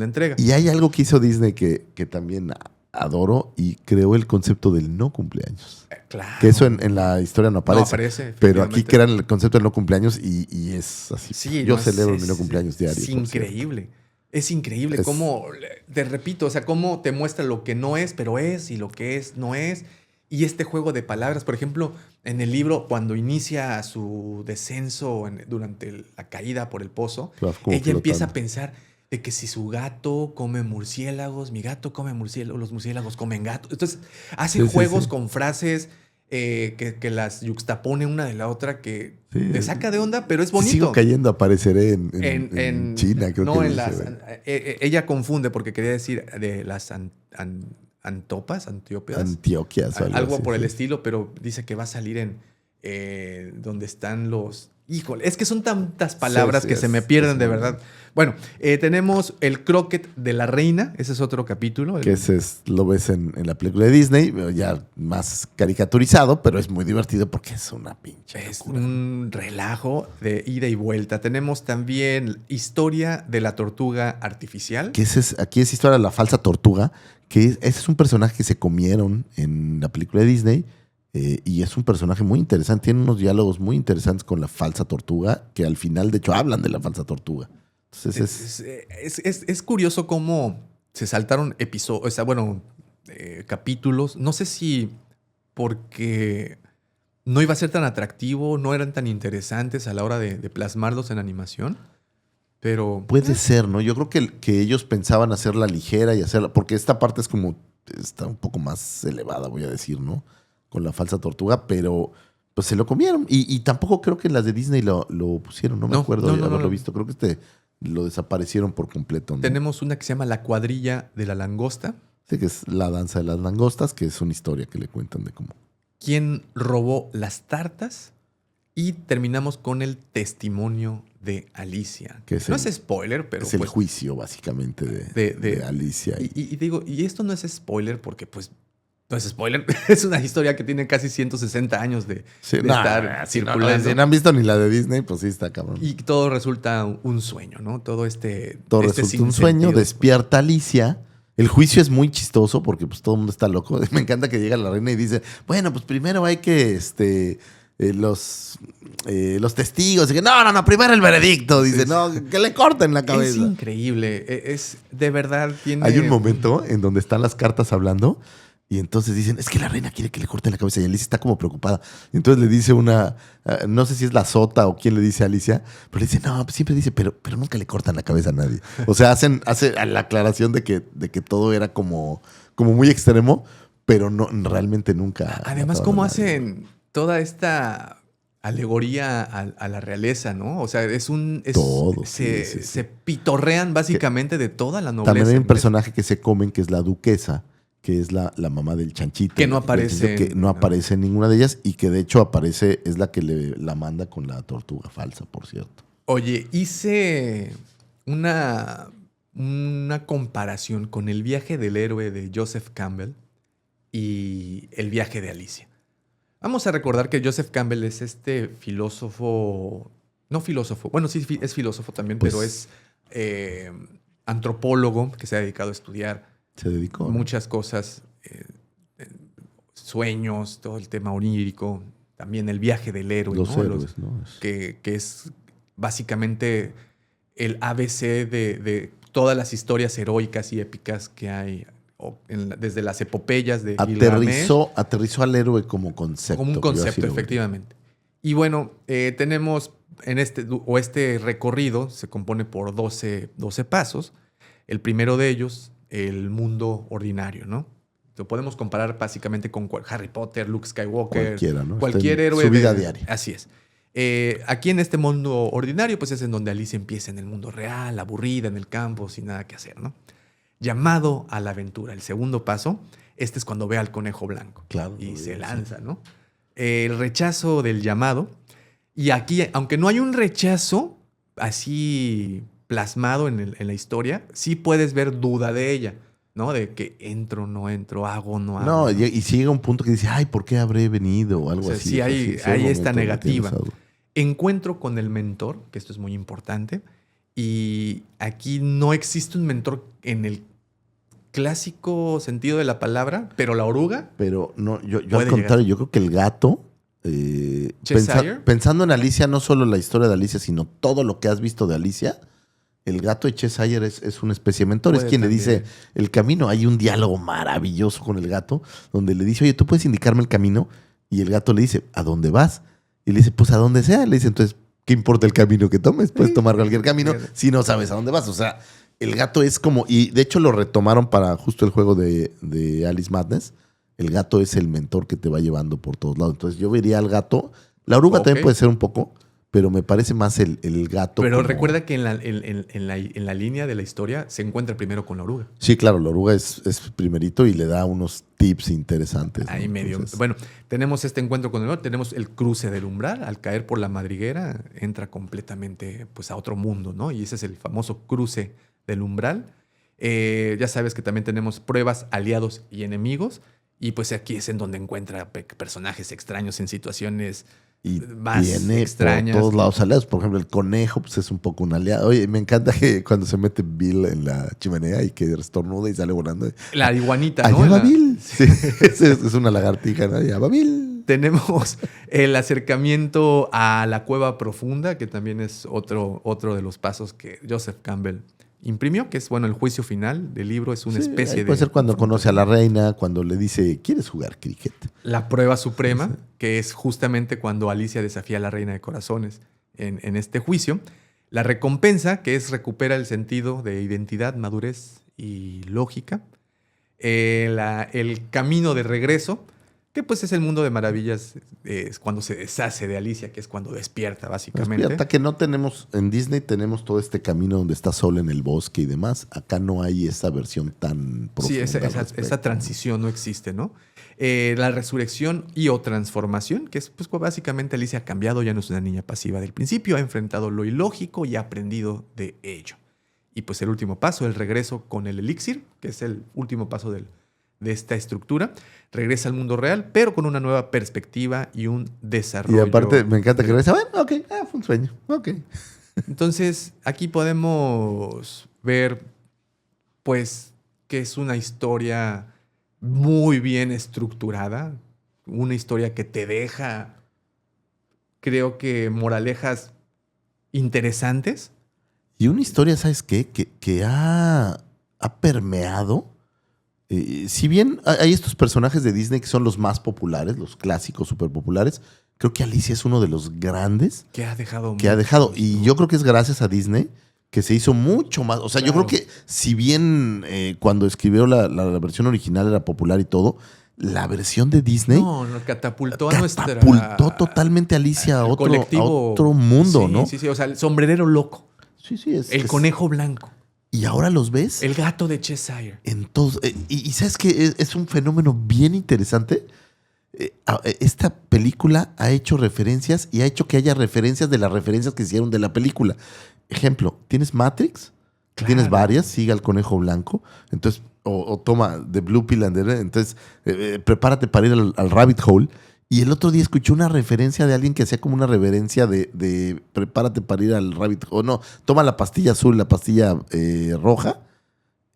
entrega. Y hay algo que hizo Disney que también adoro y creó el concepto del no cumpleaños. Claro. Que eso en la historia no aparece. No aparece, pero aquí crean el concepto del no cumpleaños y es así. Sí, yo celebro mi no cumpleaños diario. Es increíble. Es increíble cómo, te repito, o sea, cómo te muestra lo que no es, pero es, y lo que es, no es. Y este juego de palabras, por ejemplo, en el libro, cuando inicia su descenso durante la caída por el pozo, ella empieza a pensar de que si su gato come murciélagos, mi gato come murciélagos, los murciélagos comen gatos. Entonces, hace juegos con frases que las yuxtapone una de la otra que te saca de onda, pero es bonito. Si sigo cayendo, apareceré en China, creo no, que ella confunde porque quería decir de las Antíopidas. Antioquias. Algo así, por el estilo, pero dice que va a salir en donde están los... Híjole, es que son tantas palabras que se me pierden de verdad. Bueno, tenemos el croquet de la reina. Ese es otro capítulo. Que lo ves en la película de Disney, ya más caricaturizado, pero es muy divertido porque es una pinche Es locura. un relajo de ida y vuelta. Tenemos también Historia de la tortuga artificial. Que aquí es historia de la falsa tortuga, que ese es un personaje que se comieron en la película de Disney. Y es un personaje muy interesante, tiene unos diálogos muy interesantes con la falsa tortuga, que al final, de hecho, hablan de la falsa tortuga. Entonces es curioso cómo se saltaron episodios, o sea, capítulos. No sé si porque no iba a ser tan atractivo, no eran tan interesantes a la hora de plasmarlos en animación, pero... Puede ser, ¿no? Yo creo que ellos pensaban hacerla ligera y hacerla, porque esta parte es como, está un poco más elevada, voy a decir, ¿no? Con la falsa tortuga, pero pues se lo comieron. Y tampoco creo que en las de Disney lo pusieron, no me acuerdo de haberlo visto. Creo que lo desaparecieron por completo, ¿no? Tenemos una que se llama La cuadrilla de la langosta. Sí, que es la danza de las langostas, que es una historia que le cuentan de cómo. ¿Quién robó las tartas? Y terminamos con el testimonio de Alicia. Que no es spoiler, pero... Es el juicio, básicamente, de Alicia. Y digo, y esto no es spoiler porque, pues, Entonces, spoiler, es una historia que tiene casi 160 años de estar circulando. Si no han visto ni la de Disney, pues sí está cabrón. Y todo resulta un sueño, ¿no? Todo resulta un sueño, despierta Alicia. El juicio es muy chistoso porque pues todo el mundo está loco. Me encanta que llega la reina y dice, bueno, pues primero hay que los testigos. Y que, no, primero el veredicto. Dice, no, que le corten la cabeza. Es increíble. Es de verdad tiene... Hay un momento en donde están las cartas hablando y entonces dicen, es que la reina quiere que le corten la cabeza y Alicia está como preocupada. Y entonces le dice no sé si es la sota o quién le dice a Alicia, pero le dice, no, pues siempre dice, pero nunca le cortan la cabeza a nadie. O sea, hace la aclaración de que todo era como muy extremo, pero no realmente nunca. Además, cómo hacen toda esta alegoría a la realeza, ¿no? O sea, se pitorrean básicamente de toda la nobleza. También hay un personaje que se comen, que es la duquesa, que es la mamá del chanchito. Que no aparece. Que no aparece en ninguna de ellas y que de hecho aparece, es la que la manda con la tortuga falsa, por cierto. Oye, hice una comparación con el viaje del héroe de Joseph Campbell y el viaje de Alicia. Vamos a recordar que Joseph Campbell es este filósofo, no filósofo, bueno, sí es filósofo también, pues, pero es antropólogo que se ha dedicado a estudiar. Se dedicó muchas cosas, sueños, todo el tema onírico, también el viaje del héroe, los héroes, ¿no? Que es básicamente el ABC de todas las historias heroicas y épicas que hay, desde las epopeyas de Gilgamesh. Aterrizó al héroe como concepto. Como un concepto, efectivamente. Y bueno, tenemos este recorrido se compone por 12 pasos. El primero de ellos, el mundo ordinario, ¿no? Lo podemos comparar básicamente con Harry Potter, Luke Skywalker. Cualquiera, ¿no? Cualquier héroe. Su vida diaria. Así es. Aquí en este mundo ordinario, pues es en donde Alicia empieza en el mundo real, aburrida, en el campo, sin nada que hacer, ¿no? Llamado a la aventura. El segundo paso, este es cuando ve al conejo blanco. Claro. Y se lanza, ¿no? El rechazo del llamado. Y aquí, aunque no hay un rechazo así plasmado en la historia, sí puedes ver duda de ella, ¿no? De que entro, no entro, hago, no hago. No, y si llega un punto que dice, ay, ¿por qué habré venido? O algo así. Sí, hay esta negativa. Encuentro con el mentor, que esto es muy importante, y aquí no existe un mentor en el clásico sentido de la palabra, pero la oruga. Pero no, yo al contrario, yo creo que el gato, pensando en Alicia, no solo la historia de Alicia, sino todo lo que has visto de Alicia, el gato de Cheshire es una especie de mentor. Es quien le dice el camino. Hay un diálogo maravilloso con el gato donde le dice, oye, ¿tú puedes indicarme el camino? Y el gato le dice, ¿a dónde vas? Y le dice, pues a donde sea. Le dice, entonces, ¿qué importa el camino que tomes? Puedes tomar cualquier camino si no sabes a dónde vas. O sea, el gato es como... Y de hecho lo retomaron para justo el juego de Alice Madness. El gato es el mentor que te va llevando por todos lados. Entonces yo vería al gato. La oruga también puede ser un poco, pero me parece más el gato. Pero recuerda que en la línea de la historia se encuentra primero con la oruga. Sí, claro, la oruga es primerito y le da unos tips interesantes, ¿no? Ahí medio. Entonces, bueno, tenemos este encuentro con el otro, tenemos el cruce del umbral. Al caer por la madriguera, entra completamente pues, a otro mundo, ¿no? Y ese es el famoso cruce del umbral. Ya sabes que también tenemos pruebas, aliados y enemigos. Y pues aquí es en donde encuentra personajes extraños en situaciones y más extrañas. Por todos lados aliados. Por ejemplo, el conejo pues es un poco un aliado. Oye, me encanta que cuando se mete Bill en la chimenea y que estornuda y sale volando. La iguanita, ¿no? Allá va Bill. Sí, es una lagartija, ¿no? Allá va Bill. Tenemos el acercamiento a la cueva profunda, que también es otro de los pasos que Joseph Campbell imprimió, que es, bueno, el juicio final del libro. Es una especie de... Puede ser cuando conoce a la reina, cuando le dice, ¿quieres jugar cricket? La prueba suprema, que es justamente cuando Alicia desafía a la reina de corazones en este juicio. La recompensa, que es recupera el sentido de identidad, madurez y lógica. El camino de regreso, que pues es el mundo de maravillas, es cuando se deshace de Alicia, que es cuando despierta, básicamente. Despierta, que no tenemos, en Disney tenemos todo este camino donde está sola en el bosque y demás. Acá no hay esa versión tan profunda. Sí, esa transición no existe, ¿no? La resurrección y o transformación, que es pues básicamente Alicia ha cambiado, ya no es una niña pasiva del principio, ha enfrentado lo ilógico y ha aprendido de ello. Y pues el último paso, el regreso con el elixir, que es el último paso del de esta estructura, regresa al mundo real, pero con una nueva perspectiva y un desarrollo. Y aparte, me encanta que regresa. Bueno, ok, fue un sueño. Ok. Entonces, aquí podemos ver, pues, que es una historia muy bien estructurada, una historia que te deja, creo que, moralejas interesantes. Y una historia, ¿sabes qué? Que ha permeado. Si bien hay estos personajes de Disney que son los más populares, los clásicos súper populares, creo que Alicia es uno de los grandes Que ha dejado. que ha dejado. Y yo creo que es gracias a Disney que se hizo mucho más. O sea, yo creo que si bien cuando escribió la versión original era popular y todo, la versión de Disney No, catapultó a nuestra... catapultó totalmente a Alicia a otro mundo, sí, ¿no? Sí, o sea, el sombrerero loco. Sí, sí. El conejo blanco. Y ahora los ves. El gato de Cheshire. En todos. Y sabes que es un fenómeno bien interesante. Esta película ha hecho referencias y ha hecho que haya referencias de las referencias que hicieron de la película. Ejemplo, tienes Matrix, Claro. tienes varias, sigue al conejo blanco, entonces, o toma The Blue Pill and entonces prepárate para ir al Rabbit Hole. Y el otro día escuché una referencia de alguien que hacía como una reverencia de prepárate para ir al Rabbit Hole. No, toma la pastilla azul, la pastilla roja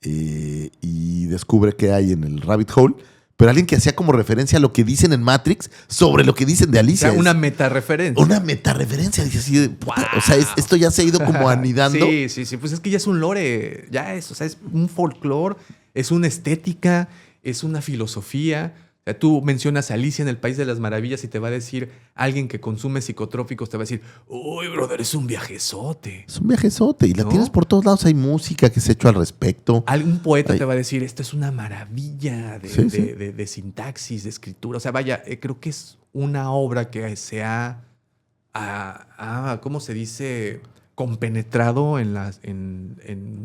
y descubre qué hay en el Rabbit Hole. Pero alguien que hacía como referencia a lo que dicen en Matrix sobre lo que dicen de Alicia. O sea, una metareferencia. Una metareferencia. Dice así de, puta, wow. O sea, esto ya se ha ido como anidando. Sí. Pues es que ya es un lore. Ya es, o sea, es un folclore, es una estética, es una filosofía. O sea, tú mencionas a Alicia en el País de las Maravillas y te va a decir alguien que consume psicotrópicos, te va a decir, uy, brother, es un viajezote. Es un viajezote y la tienes por todos lados. Hay música que se ha hecho al respecto. Algún poeta te va a decir, esto es una maravilla de sintaxis, de escritura. O sea, vaya, creo que es una obra que se ha ¿cómo se dice? Compenetrado en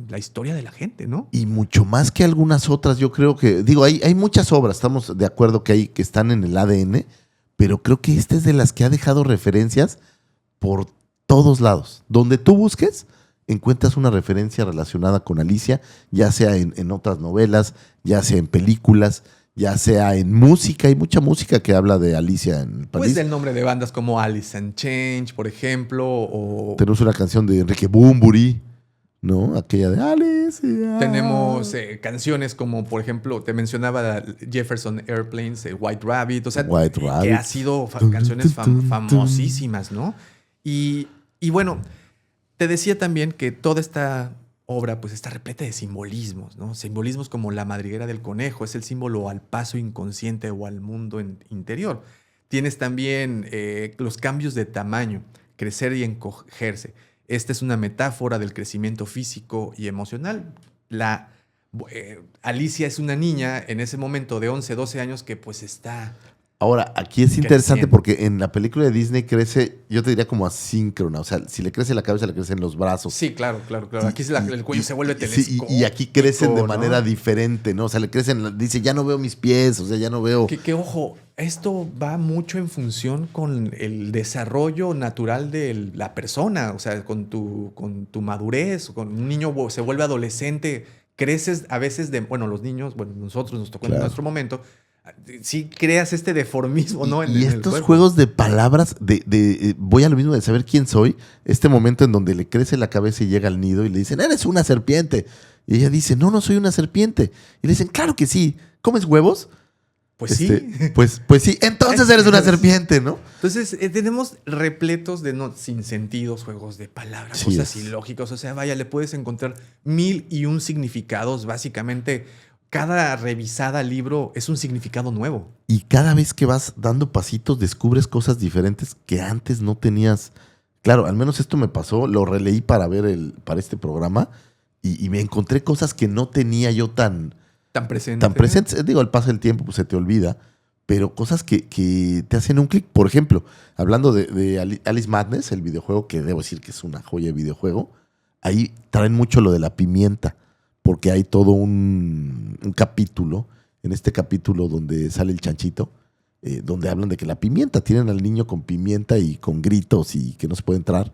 la historia de la gente, ¿no? Y mucho más que algunas otras, yo creo que, digo, hay muchas obras, estamos de acuerdo que están en el ADN, pero creo que esta es de las que ha dejado referencias por todos lados. Donde tú busques, encuentras una referencia relacionada con Alicia, ya sea en otras novelas, ya sea en películas, ya sea en música. Hay mucha música que habla de Alicia en el país. Pues del nombre de bandas como Alice and Change, por ejemplo, o... Tenemos una canción de Enrique Bunbury, ¿no? Aquella de Alicia. Tenemos canciones como, por ejemplo, te mencionaba Jefferson Airplanes, White Rabbit, o sea, White Rabbit. Que ha sido canciones famosísimas, ¿no? Y bueno, te decía también que toda esta obra pues está repleta de simbolismos, ¿no? Simbolismos como la madriguera del conejo, es el símbolo al paso inconsciente o al mundo interior. Tienes también los cambios de tamaño, crecer y encogerse. Esta es una metáfora del crecimiento físico y emocional. Alicia es una niña en ese momento de 11, 12 años que pues está... Ahora, aquí es interesante porque en la película de Disney crece, yo te diría como asíncrona. O sea, si le crece la cabeza, le crecen los brazos. Sí, claro. Aquí el cuello se vuelve telescópico. Sí, y aquí crecen de manera diferente, ¿no? O sea, le crecen, dice, ya no veo mis pies, o sea, ya no veo... Que ojo, esto va mucho en función con el desarrollo natural de la persona. O sea, con tu madurez, con un niño se vuelve adolescente, creces a veces los niños, nosotros nos tocó en nuestro momento... Sí creas este deformismo, ¿no? Y estos juegos de palabras, voy a lo mismo de saber quién soy, este momento en donde le crece la cabeza y llega al nido y le dicen, eres una serpiente. Y ella dice, no soy una serpiente. Y le dicen, claro que sí, ¿comes huevos? Pues sí. Pues sí, entonces eres una serpiente, ¿no? Entonces tenemos repletos de sinsentidos, juegos de palabras, cosas ilógicas. O sea, vaya, le puedes encontrar 1001 significados, básicamente... Cada revisada libro es un significado nuevo. Y cada vez que vas dando pasitos descubres cosas diferentes que antes no tenías. Claro, al menos esto me pasó, lo releí para ver para este programa y me encontré cosas que no tenía yo tan presentes. Digo, al paso del tiempo pues se te olvida, pero cosas que te hacen un clic. Por ejemplo, hablando de Alice Madness, el videojuego, que debo decir que es una joya de videojuego, ahí traen mucho lo de la pimienta. Porque hay todo un capítulo, en este capítulo donde sale el chanchito, donde hablan de que la pimienta, tienen al niño con pimienta y con gritos y que no se puede entrar.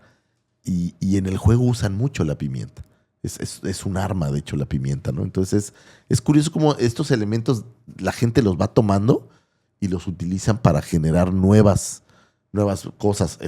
Y en el juego usan mucho la pimienta. Es un arma, de hecho, la pimienta, ¿no? Entonces es curioso cómo estos elementos la gente los va tomando y los utilizan para generar nuevas cosas.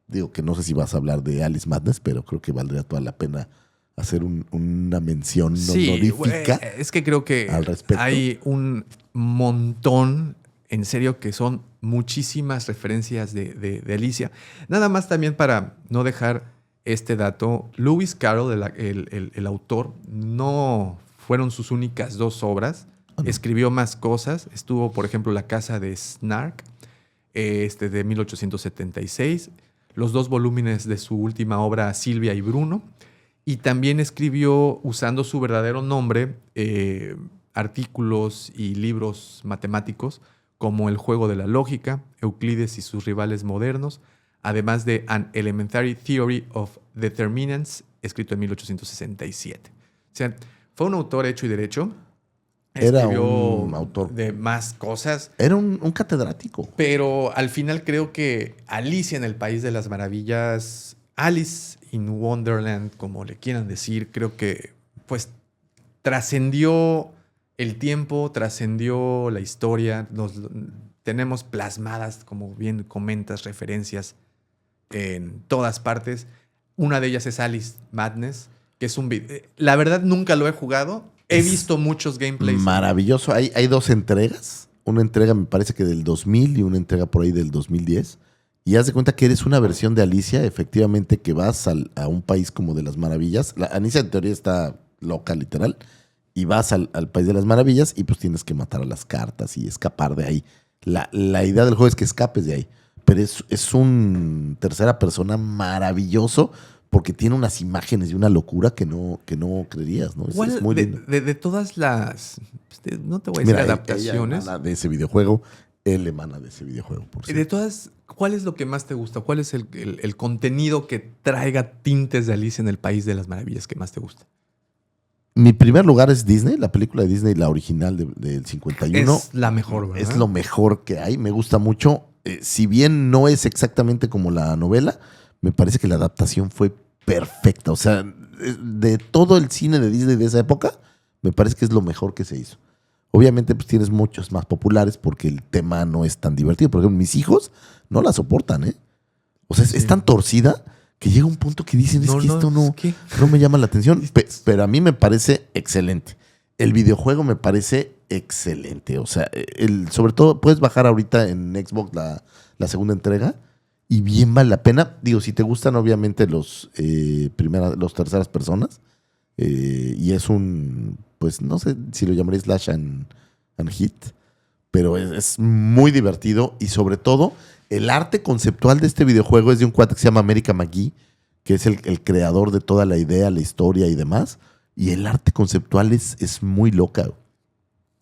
Digo que no sé si vas a hablar de Alice Madness, pero creo que valdría toda la pena hacer una mención honorífica. Es que creo que al respecto. Hay un montón, en serio, que son muchísimas referencias de Alicia. Nada más también para no dejar este dato, Lewis Carroll, el autor, no fueron sus únicas 2 obras. Escribió más cosas. Estuvo, por ejemplo, La casa de Snark, de 1876. Los 2 volúmenes de su última obra, Silvia y Bruno. Y también escribió, usando su verdadero nombre, artículos y libros matemáticos como El juego de la lógica, Euclides y sus rivales modernos, además de An Elementary Theory of Determinants, escrito en 1867. O sea, fue un autor hecho y derecho. Era Escribió un autor de más cosas. Era un catedrático. Pero al final creo que Alicia en el País de las Maravillas, Alice in Wonderland, como le quieran decir, creo que pues trascendió el tiempo, trascendió la historia. Tenemos plasmadas, como bien comentas, referencias en todas partes. Una de ellas es Alice Madness, que es un video. La verdad nunca lo he jugado. He visto muchos gameplays. Maravilloso. Hay 2 entregas. Una entrega me parece que del 2000 y una entrega por ahí del 2010. Y haz de cuenta que eres una versión de Alicia, efectivamente, que vas a un país como de las maravillas. Alicia en teoría está loca, literal. Y vas al país de las maravillas y pues tienes que matar a las cartas y escapar de ahí. La idea del juego es que escapes de ahí. Pero es un tercera persona maravilloso porque tiene unas imágenes y una locura que no creerías, ¿no? Es muy lindo. De todas las, no te voy a decir adaptaciones. Ella emana de ese videojuego. Él emana de ese videojuego, por cierto. De todas, ¿cuál es lo que más te gusta? ¿Cuál es el contenido que traiga tintes de Alicia en el País de las Maravillas que más te gusta? Mi primer lugar es Disney, la película de Disney, la original del 51. Es la mejor, ¿verdad? Es lo mejor que hay, me gusta mucho. Si bien no es exactamente como la novela, me parece que la adaptación fue perfecta. O sea, de todo el cine de Disney de esa época, me parece que es lo mejor que se hizo. Obviamente, pues tienes muchos más populares porque el tema no es tan divertido. Por ejemplo, mis hijos no la soportan, ¿eh? O sea, es tan torcida que llega un punto que dicen, es que esto no me llama la atención. Pero a mí me parece excelente. El videojuego me parece excelente. O sea, sobre todo puedes bajar ahorita en Xbox la segunda entrega y bien vale la pena. Digo, si te gustan obviamente los terceras personas y es pues no sé si lo llamaré slash and hit, pero es muy divertido y sobre todo el arte conceptual de este videojuego es de un cuate que se llama America McGee, que es el creador de toda la idea, la historia y demás. Y el arte conceptual es muy loca.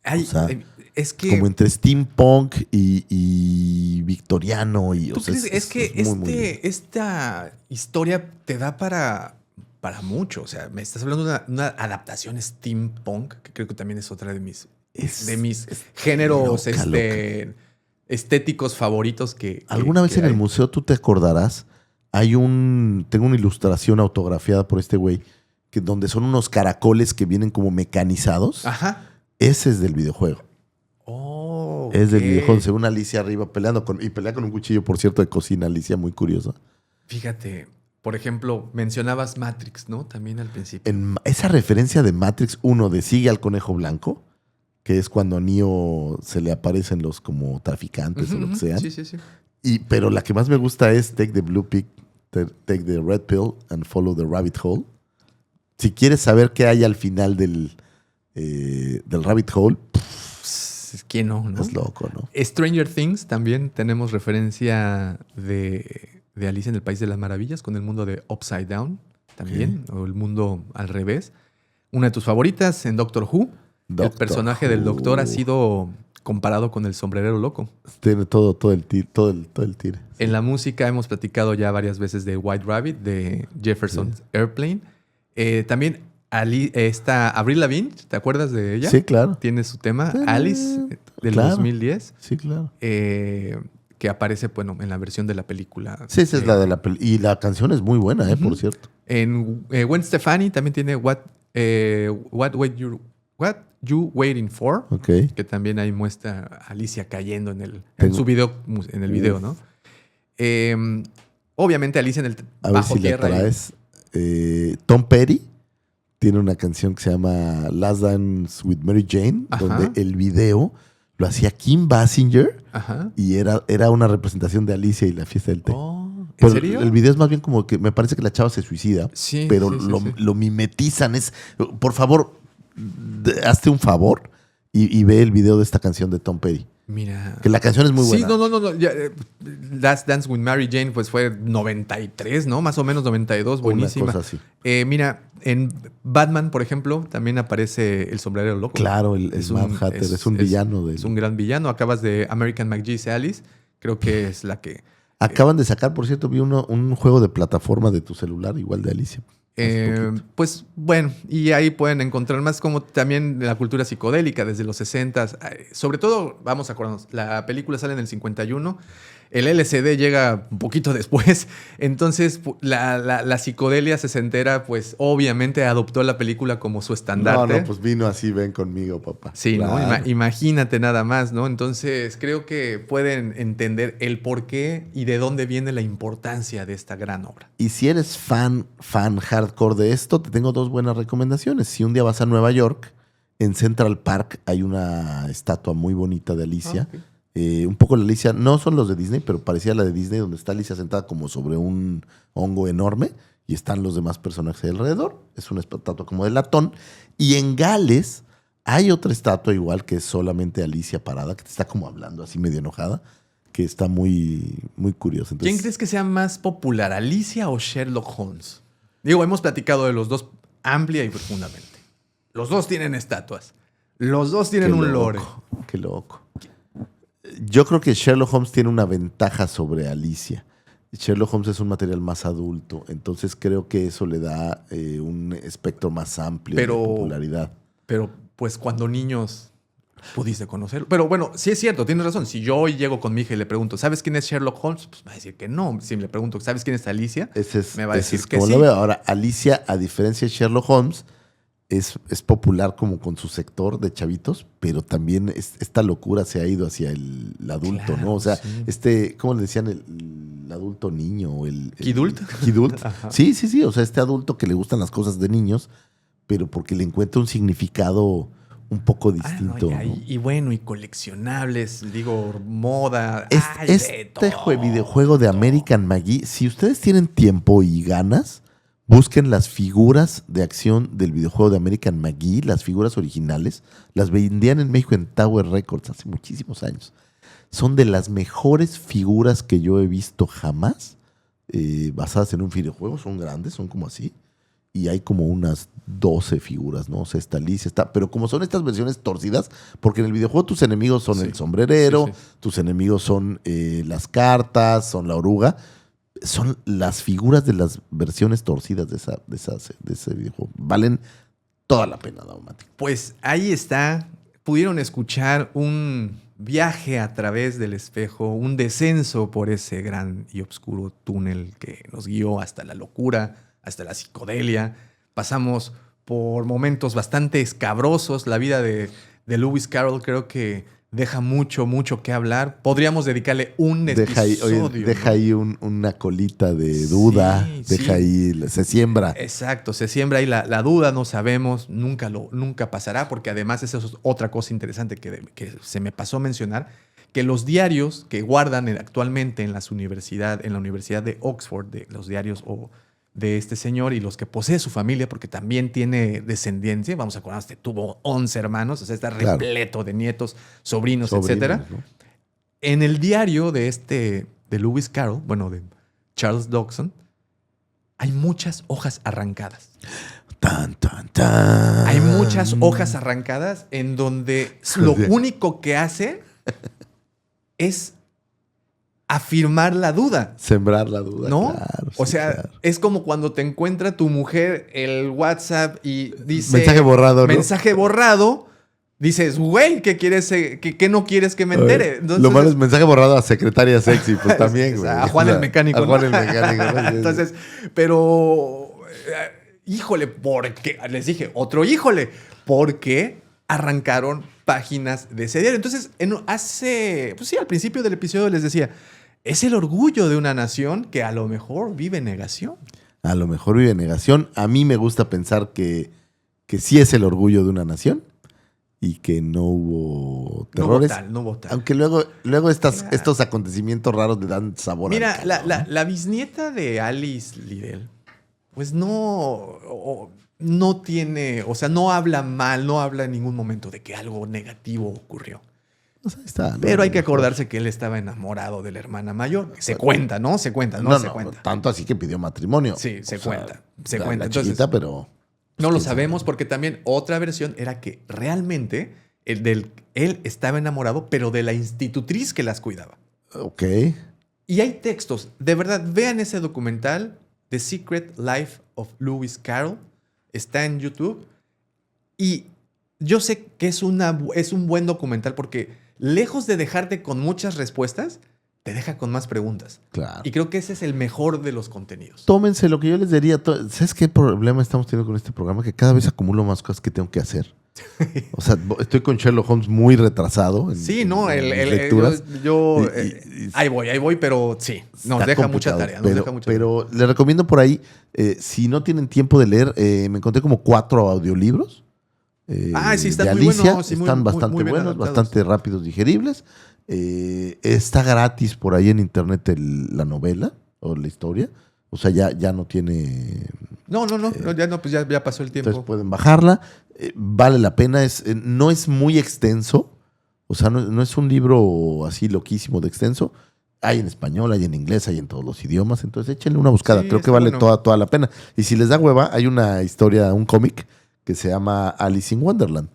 Ay, o sea, es que como entre steampunk y victoriano. ¿Tú crees? Es que esta historia te da para mucho. O sea, me estás hablando de una adaptación steampunk, que creo que también es otra de mis géneros loca. Estéticos favoritos que alguna vez en el museo, tú te acordarás, tengo una ilustración autografiada por este güey, donde son unos caracoles que vienen como mecanizados. Ajá. Ese es del videojuego. Oh, es del videojuego. Se ve una Alicia arriba peleando y pelea con un cuchillo, por cierto, de cocina. Alicia, muy curiosa. Fíjate, por ejemplo, mencionabas Matrix, ¿no? También al principio. Esa referencia de Matrix 1 de Sigue al Conejo Blanco, que es cuando a Neo se le aparecen los como traficantes o lo que sean. Sí, sí, sí. Pero la que más me gusta es Take the Blue Pill, Take the Red Pill and Follow the Rabbit Hole. Si quieres saber qué hay al final del Rabbit Hole, ¿quién no? Es loco, ¿no? Stranger Things también tenemos referencia de Alicia en el País de las Maravillas con el mundo de Upside Down también, o el mundo al revés. Una de tus favoritas en Doctor Who. El personaje del Doctor ha sido comparado con el sombrerero loco. Tiene todo el tire. En la música hemos platicado ya varias veces de White Rabbit, de Jefferson's Airplane. También Avril Lavigne, ¿te acuerdas de ella? Sí, claro. Tiene su tema, Alice, del 2010. Sí, claro. que aparece, bueno, en la versión de la película. Sí, esa es la de la película. Y la canción es muy buena, por cierto. En Gwen Stefani también tiene What You Waiting For, Ok. que también ahí muestra a Alicia cayendo en Tengo- su video, ¿no? Obviamente Alicia en el A ver bajo si la tierra. traes. Tom Petty tiene una canción que se llama Last Dance with Mary Jane, Ajá. donde el video lo hacía Kim Basinger Ajá. y era una representación de Alicia y la fiesta del té. Oh, ¿en Pero serio? el video es más bien como que me parece que la chava se suicida, Sí, pero sí, sí, sí. lo mimetizan. Por favor, hazte un favor y ve el video de esta canción de Tom Petty. Mira. Que la canción es muy buena. Sí, no. Ya, Last Dance with Mary Jane pues fue 93, ¿no? Más o menos 92, buenísima. Una cosa así. Mira, en Batman, por ejemplo, también aparece el sombrero loco. Claro, el Mad Hatter es un villano. Es un gran villano. Acabas de American McGee's Alice. Creo que es la que... Acaban de sacar, por cierto, vi un juego de plataforma de tu celular, igual de Alicia. Pues bueno, y ahí pueden encontrar más como también la cultura psicodélica desde los 60. Sobre todo, vamos a acordarnos, la película sale en el 51, el LSD llega un poquito después, entonces la psicodelia sesentera pues obviamente adoptó la película como su estandarte. No, pues vino así, ven conmigo, papá. Sí, Claro. ¿no? Imagínate nada más, ¿no? Entonces creo que pueden entender el por qué y de dónde viene la importancia de esta gran obra. Y si eres fan hardcore de esto, te tengo dos buenas recomendaciones. Si un día vas a Nueva York, en Central Park hay una estatua muy bonita de Alicia. Ok. Un poco la Alicia, no son los de Disney, pero parecía la de Disney, donde está Alicia sentada como sobre un hongo enorme y están los demás personajes alrededor. Es una estatua como de latón. Y en Gales hay otra estatua igual que es solamente Alicia parada, que te está como hablando así medio enojada, que está muy, muy curiosa. Entonces, ¿Quién crees que sea más popular, Alicia o Sherlock Holmes? Digo, hemos platicado de los dos amplia y profundamente. Los dos tienen estatuas. Los dos tienen un lore. Qué loco. Yo creo que Sherlock Holmes tiene una ventaja sobre Alicia. Sherlock Holmes es un material más adulto, entonces creo que eso le da un espectro más amplio de popularidad. Pero pues cuando niños pudiste conocerlo. Pero bueno, sí es cierto, tienes razón. Si yo hoy llego con mi hija y le pregunto, ¿sabes quién es Sherlock Holmes? Pues me va a decir que no. Si le pregunto, ¿sabes quién es Alicia? Me va a decir que como sí. lo veo. Ahora, Alicia, a diferencia de Sherlock Holmes, es popular como con su sector de chavitos, pero también esta locura se ha ido hacia el adulto, Claro, ¿no? O sea, sí. ¿cómo le decían? El adulto niño. O ¿Kidult? Kidult. Ajá. Sí. O sea, este adulto que le gustan las cosas de niños, pero porque le encuentra un significado un poco distinto. No, ¿no? y bueno, y coleccionables, digo, moda. Este videojuego de American McGee, si ustedes tienen tiempo y ganas, busquen las figuras de acción del videojuego de American McGee, las figuras originales. Las vendían en México en Tower Records hace muchísimos años. Son de las mejores figuras que yo he visto jamás, basadas en un videojuego. Son grandes, son como así. Y hay como unas 12 figuras, ¿no? O sea, está Alicia, pero como son estas versiones torcidas, porque en el videojuego tus enemigos son el sombrerero, Sí. tus enemigos son las cartas, son la oruga. Son las figuras de las versiones torcidas de ese videojuego. Valen toda la pena, Daumático. Pues ahí está. Pudieron escuchar un viaje a través del espejo, un descenso por ese gran y oscuro túnel que nos guió hasta la locura, hasta la psicodelia. Pasamos por momentos bastante escabrosos. La vida de Lewis Carroll creo que deja mucho que hablar. Podríamos dedicarle un episodio. Deja ahí una colita de duda. Sí, Deja ahí, se siembra. Exacto, se siembra ahí la duda, no sabemos, nunca pasará, porque además esa es otra cosa interesante que se me pasó a mencionar, que los diarios que guardan actualmente en la Universidad de Oxford, los diarios de este señor y los que posee su familia, porque también tiene descendencia, vamos a acordarnos que tuvo 11 hermanos, o sea, está repleto de nietos, sobrinos, etcétera. ¿no? En el diario de Lewis Carroll, bueno, de Charles Dodgson, hay muchas hojas arrancadas. Tan, tan, tan. Hay muchas hojas arrancadas en donde lo único que hace es afirmar la duda. Sembrar la duda. ¿No? Claro, o sí, sea, claro. es como cuando te encuentra tu mujer el WhatsApp y dice... Mensaje borrado, ¿no? Mensaje borrado, dices, güey, ¿qué quieres, qué no quieres que me entere? Entonces, lo malo es mensaje borrado a secretaria sexy, pues también, güey. A Juan el mecánico. A Juan el mecánico. ¿No? Entonces, pero, híjole, porque, les dije, otro híjole, porque arrancaron páginas de ese diario. Entonces, pues sí, al principio del episodio les decía, es el orgullo de una nación que a lo mejor vive negación. A lo mejor vive negación. A mí me gusta pensar que sí es el orgullo de una nación. Y que no hubo terrores. No hubo tal. Aunque luego estos acontecimientos raros le dan sabor. Mira, la bisnieta de Alice Liddell, pues no tiene, o sea, no habla mal, no habla en ningún momento de que algo negativo ocurrió. Pues ahí está, ¿no? Pero hay que acordarse que él estaba enamorado de la hermana mayor. Se cuenta, ¿no? Se cuenta, no se cuenta. Tanto así que pidió matrimonio. Sí, se cuenta. Se la cuenta. Entonces, chiquita, pero... No lo sabemos porque también otra versión era que realmente él estaba enamorado, pero de la institutriz que las cuidaba. Ok. Y hay textos. De verdad, vean ese documental, The Secret Life of Lewis Carroll. Está en YouTube. Y yo sé que es un buen documental porque lejos de dejarte con muchas respuestas, te deja con más preguntas. Claro. Y creo que ese es el mejor de los contenidos. Tómense lo que yo les diría. ¿Sabes qué problema estamos teniendo con este programa? Que cada vez acumulo más cosas que tengo que hacer. O sea, estoy con Sherlock Holmes muy retrasado. Sí, no, ahí voy, pero sí, nos deja mucha tarea. Pero les recomiendo por ahí, si no tienen tiempo de leer, me encontré como 4 audiolibros. Sí, están de muy Alicia. buenos. Están bastante muy buenos, adaptados. bastante rápidos, digeribles. Está gratis por ahí en internet la novela o la historia. O sea, ya no tiene... Pues ya pasó el tiempo. Entonces pueden bajarla. Vale la pena. No es muy extenso. O sea, no es un libro así loquísimo de extenso. Hay en español, hay en inglés, hay en todos los idiomas. Entonces échenle una buscada. Sí, creo que vale bueno. toda la pena. Y si les da hueva, hay una historia, un cómic que se llama Alice in Wonderland,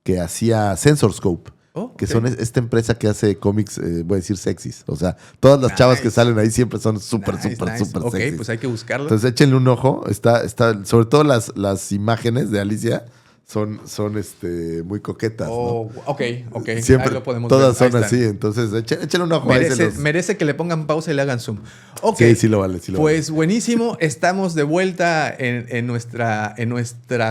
que hacía Censorscope. Que son esta empresa que hace cómics, voy a decir sexys. O sea, todas las chavas que salen ahí siempre son súper sexys. Ok, pues hay que buscarlo. Entonces échenle un ojo. Está, sobre todo las imágenes de Alicia son muy coquetas. ¿no? Ok. Siempre, ahí lo podemos todas ver. son así. Entonces échenle un ojo. Merece que le pongan pausa y le hagan zoom. Ok. Sí, lo vale. Pues buenísimo. Estamos de vuelta en nuestra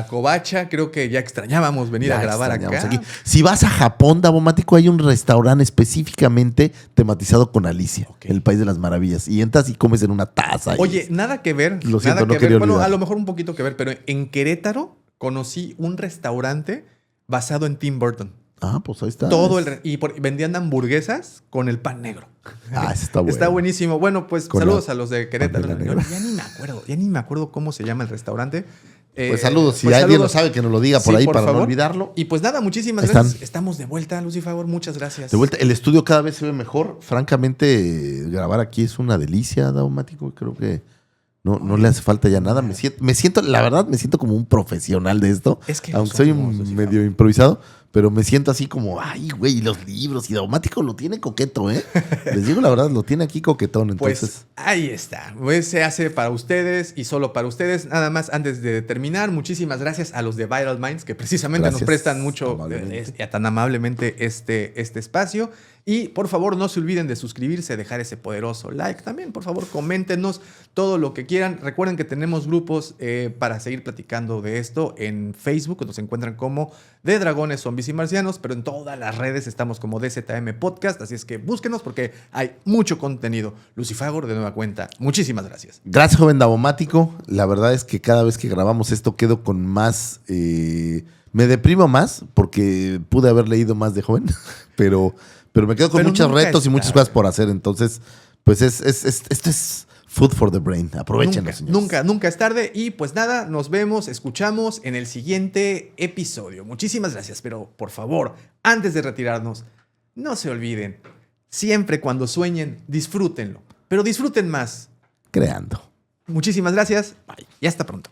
covacha. Creo que ya extrañábamos venir a grabar acá. Aquí. Si vas a Japón, Davomático, hay un restaurante específicamente tematizado con Alicia, el País de las Maravillas. Y entras y comes en una taza. Oye, nada que ver. Lo siento, nada no que quería ver. Bueno, olvidar. a lo mejor un poquito que ver, pero en Querétaro conocí un restaurante basado en Tim Burton. Pues ahí está. Vendían hamburguesas con el pan negro. Eso está bueno. Está buenísimo. Bueno, pues con saludos a los de Querétaro. Negra. Ya ni me acuerdo cómo se llama el restaurante. Pues saludos. Si alguien lo sabe, que nos lo diga por ahí para no olvidarlo. Y pues nada, muchísimas gracias. Estamos de vuelta, Lucy Favor. Muchas gracias. De vuelta. El estudio cada vez se ve mejor. Francamente, grabar aquí es una delicia, Davomático. Creo que no le hace falta ya nada. Me siento, la verdad, me siento como un profesional de esto. Es que aunque soy medio improvisado, pero me siento así como, ay, güey, los libros. Y Davomático lo tiene coqueto, ¿eh? Les digo la verdad, lo tiene aquí coquetón. Entonces, pues ahí está. Pues se hace para ustedes y solo para ustedes. Nada más, antes de terminar, muchísimas gracias a los de Viral Minds, que precisamente nos prestan mucho, tan amablemente este espacio. Y por favor, no se olviden de suscribirse, dejar ese poderoso like. También, por favor, coméntenos todo lo que quieran. Recuerden que tenemos grupos para seguir platicando de esto en Facebook. Nos encuentran como De Dragones, Zombies y Marcianos, pero en todas las redes estamos como DZM Podcast. Así es que búsquenos porque hay mucho contenido. Lucifagor, de nueva cuenta, muchísimas gracias. Gracias, joven Davomático. La verdad es que cada vez que grabamos esto quedo con más... me deprimo más porque pude haber leído más de joven, pero me quedo con muchos retos y muchas cosas por hacer. Entonces, pues esto es food for the brain. Aprovechenlo, señores. Nunca es tarde. Y pues nada, nos vemos, escuchamos en el siguiente episodio. Muchísimas gracias. Pero por favor, antes de retirarnos, no se olviden. Siempre cuando sueñen, disfrútenlo. Pero disfruten más. Creando. Muchísimas gracias. Bye. Y hasta pronto.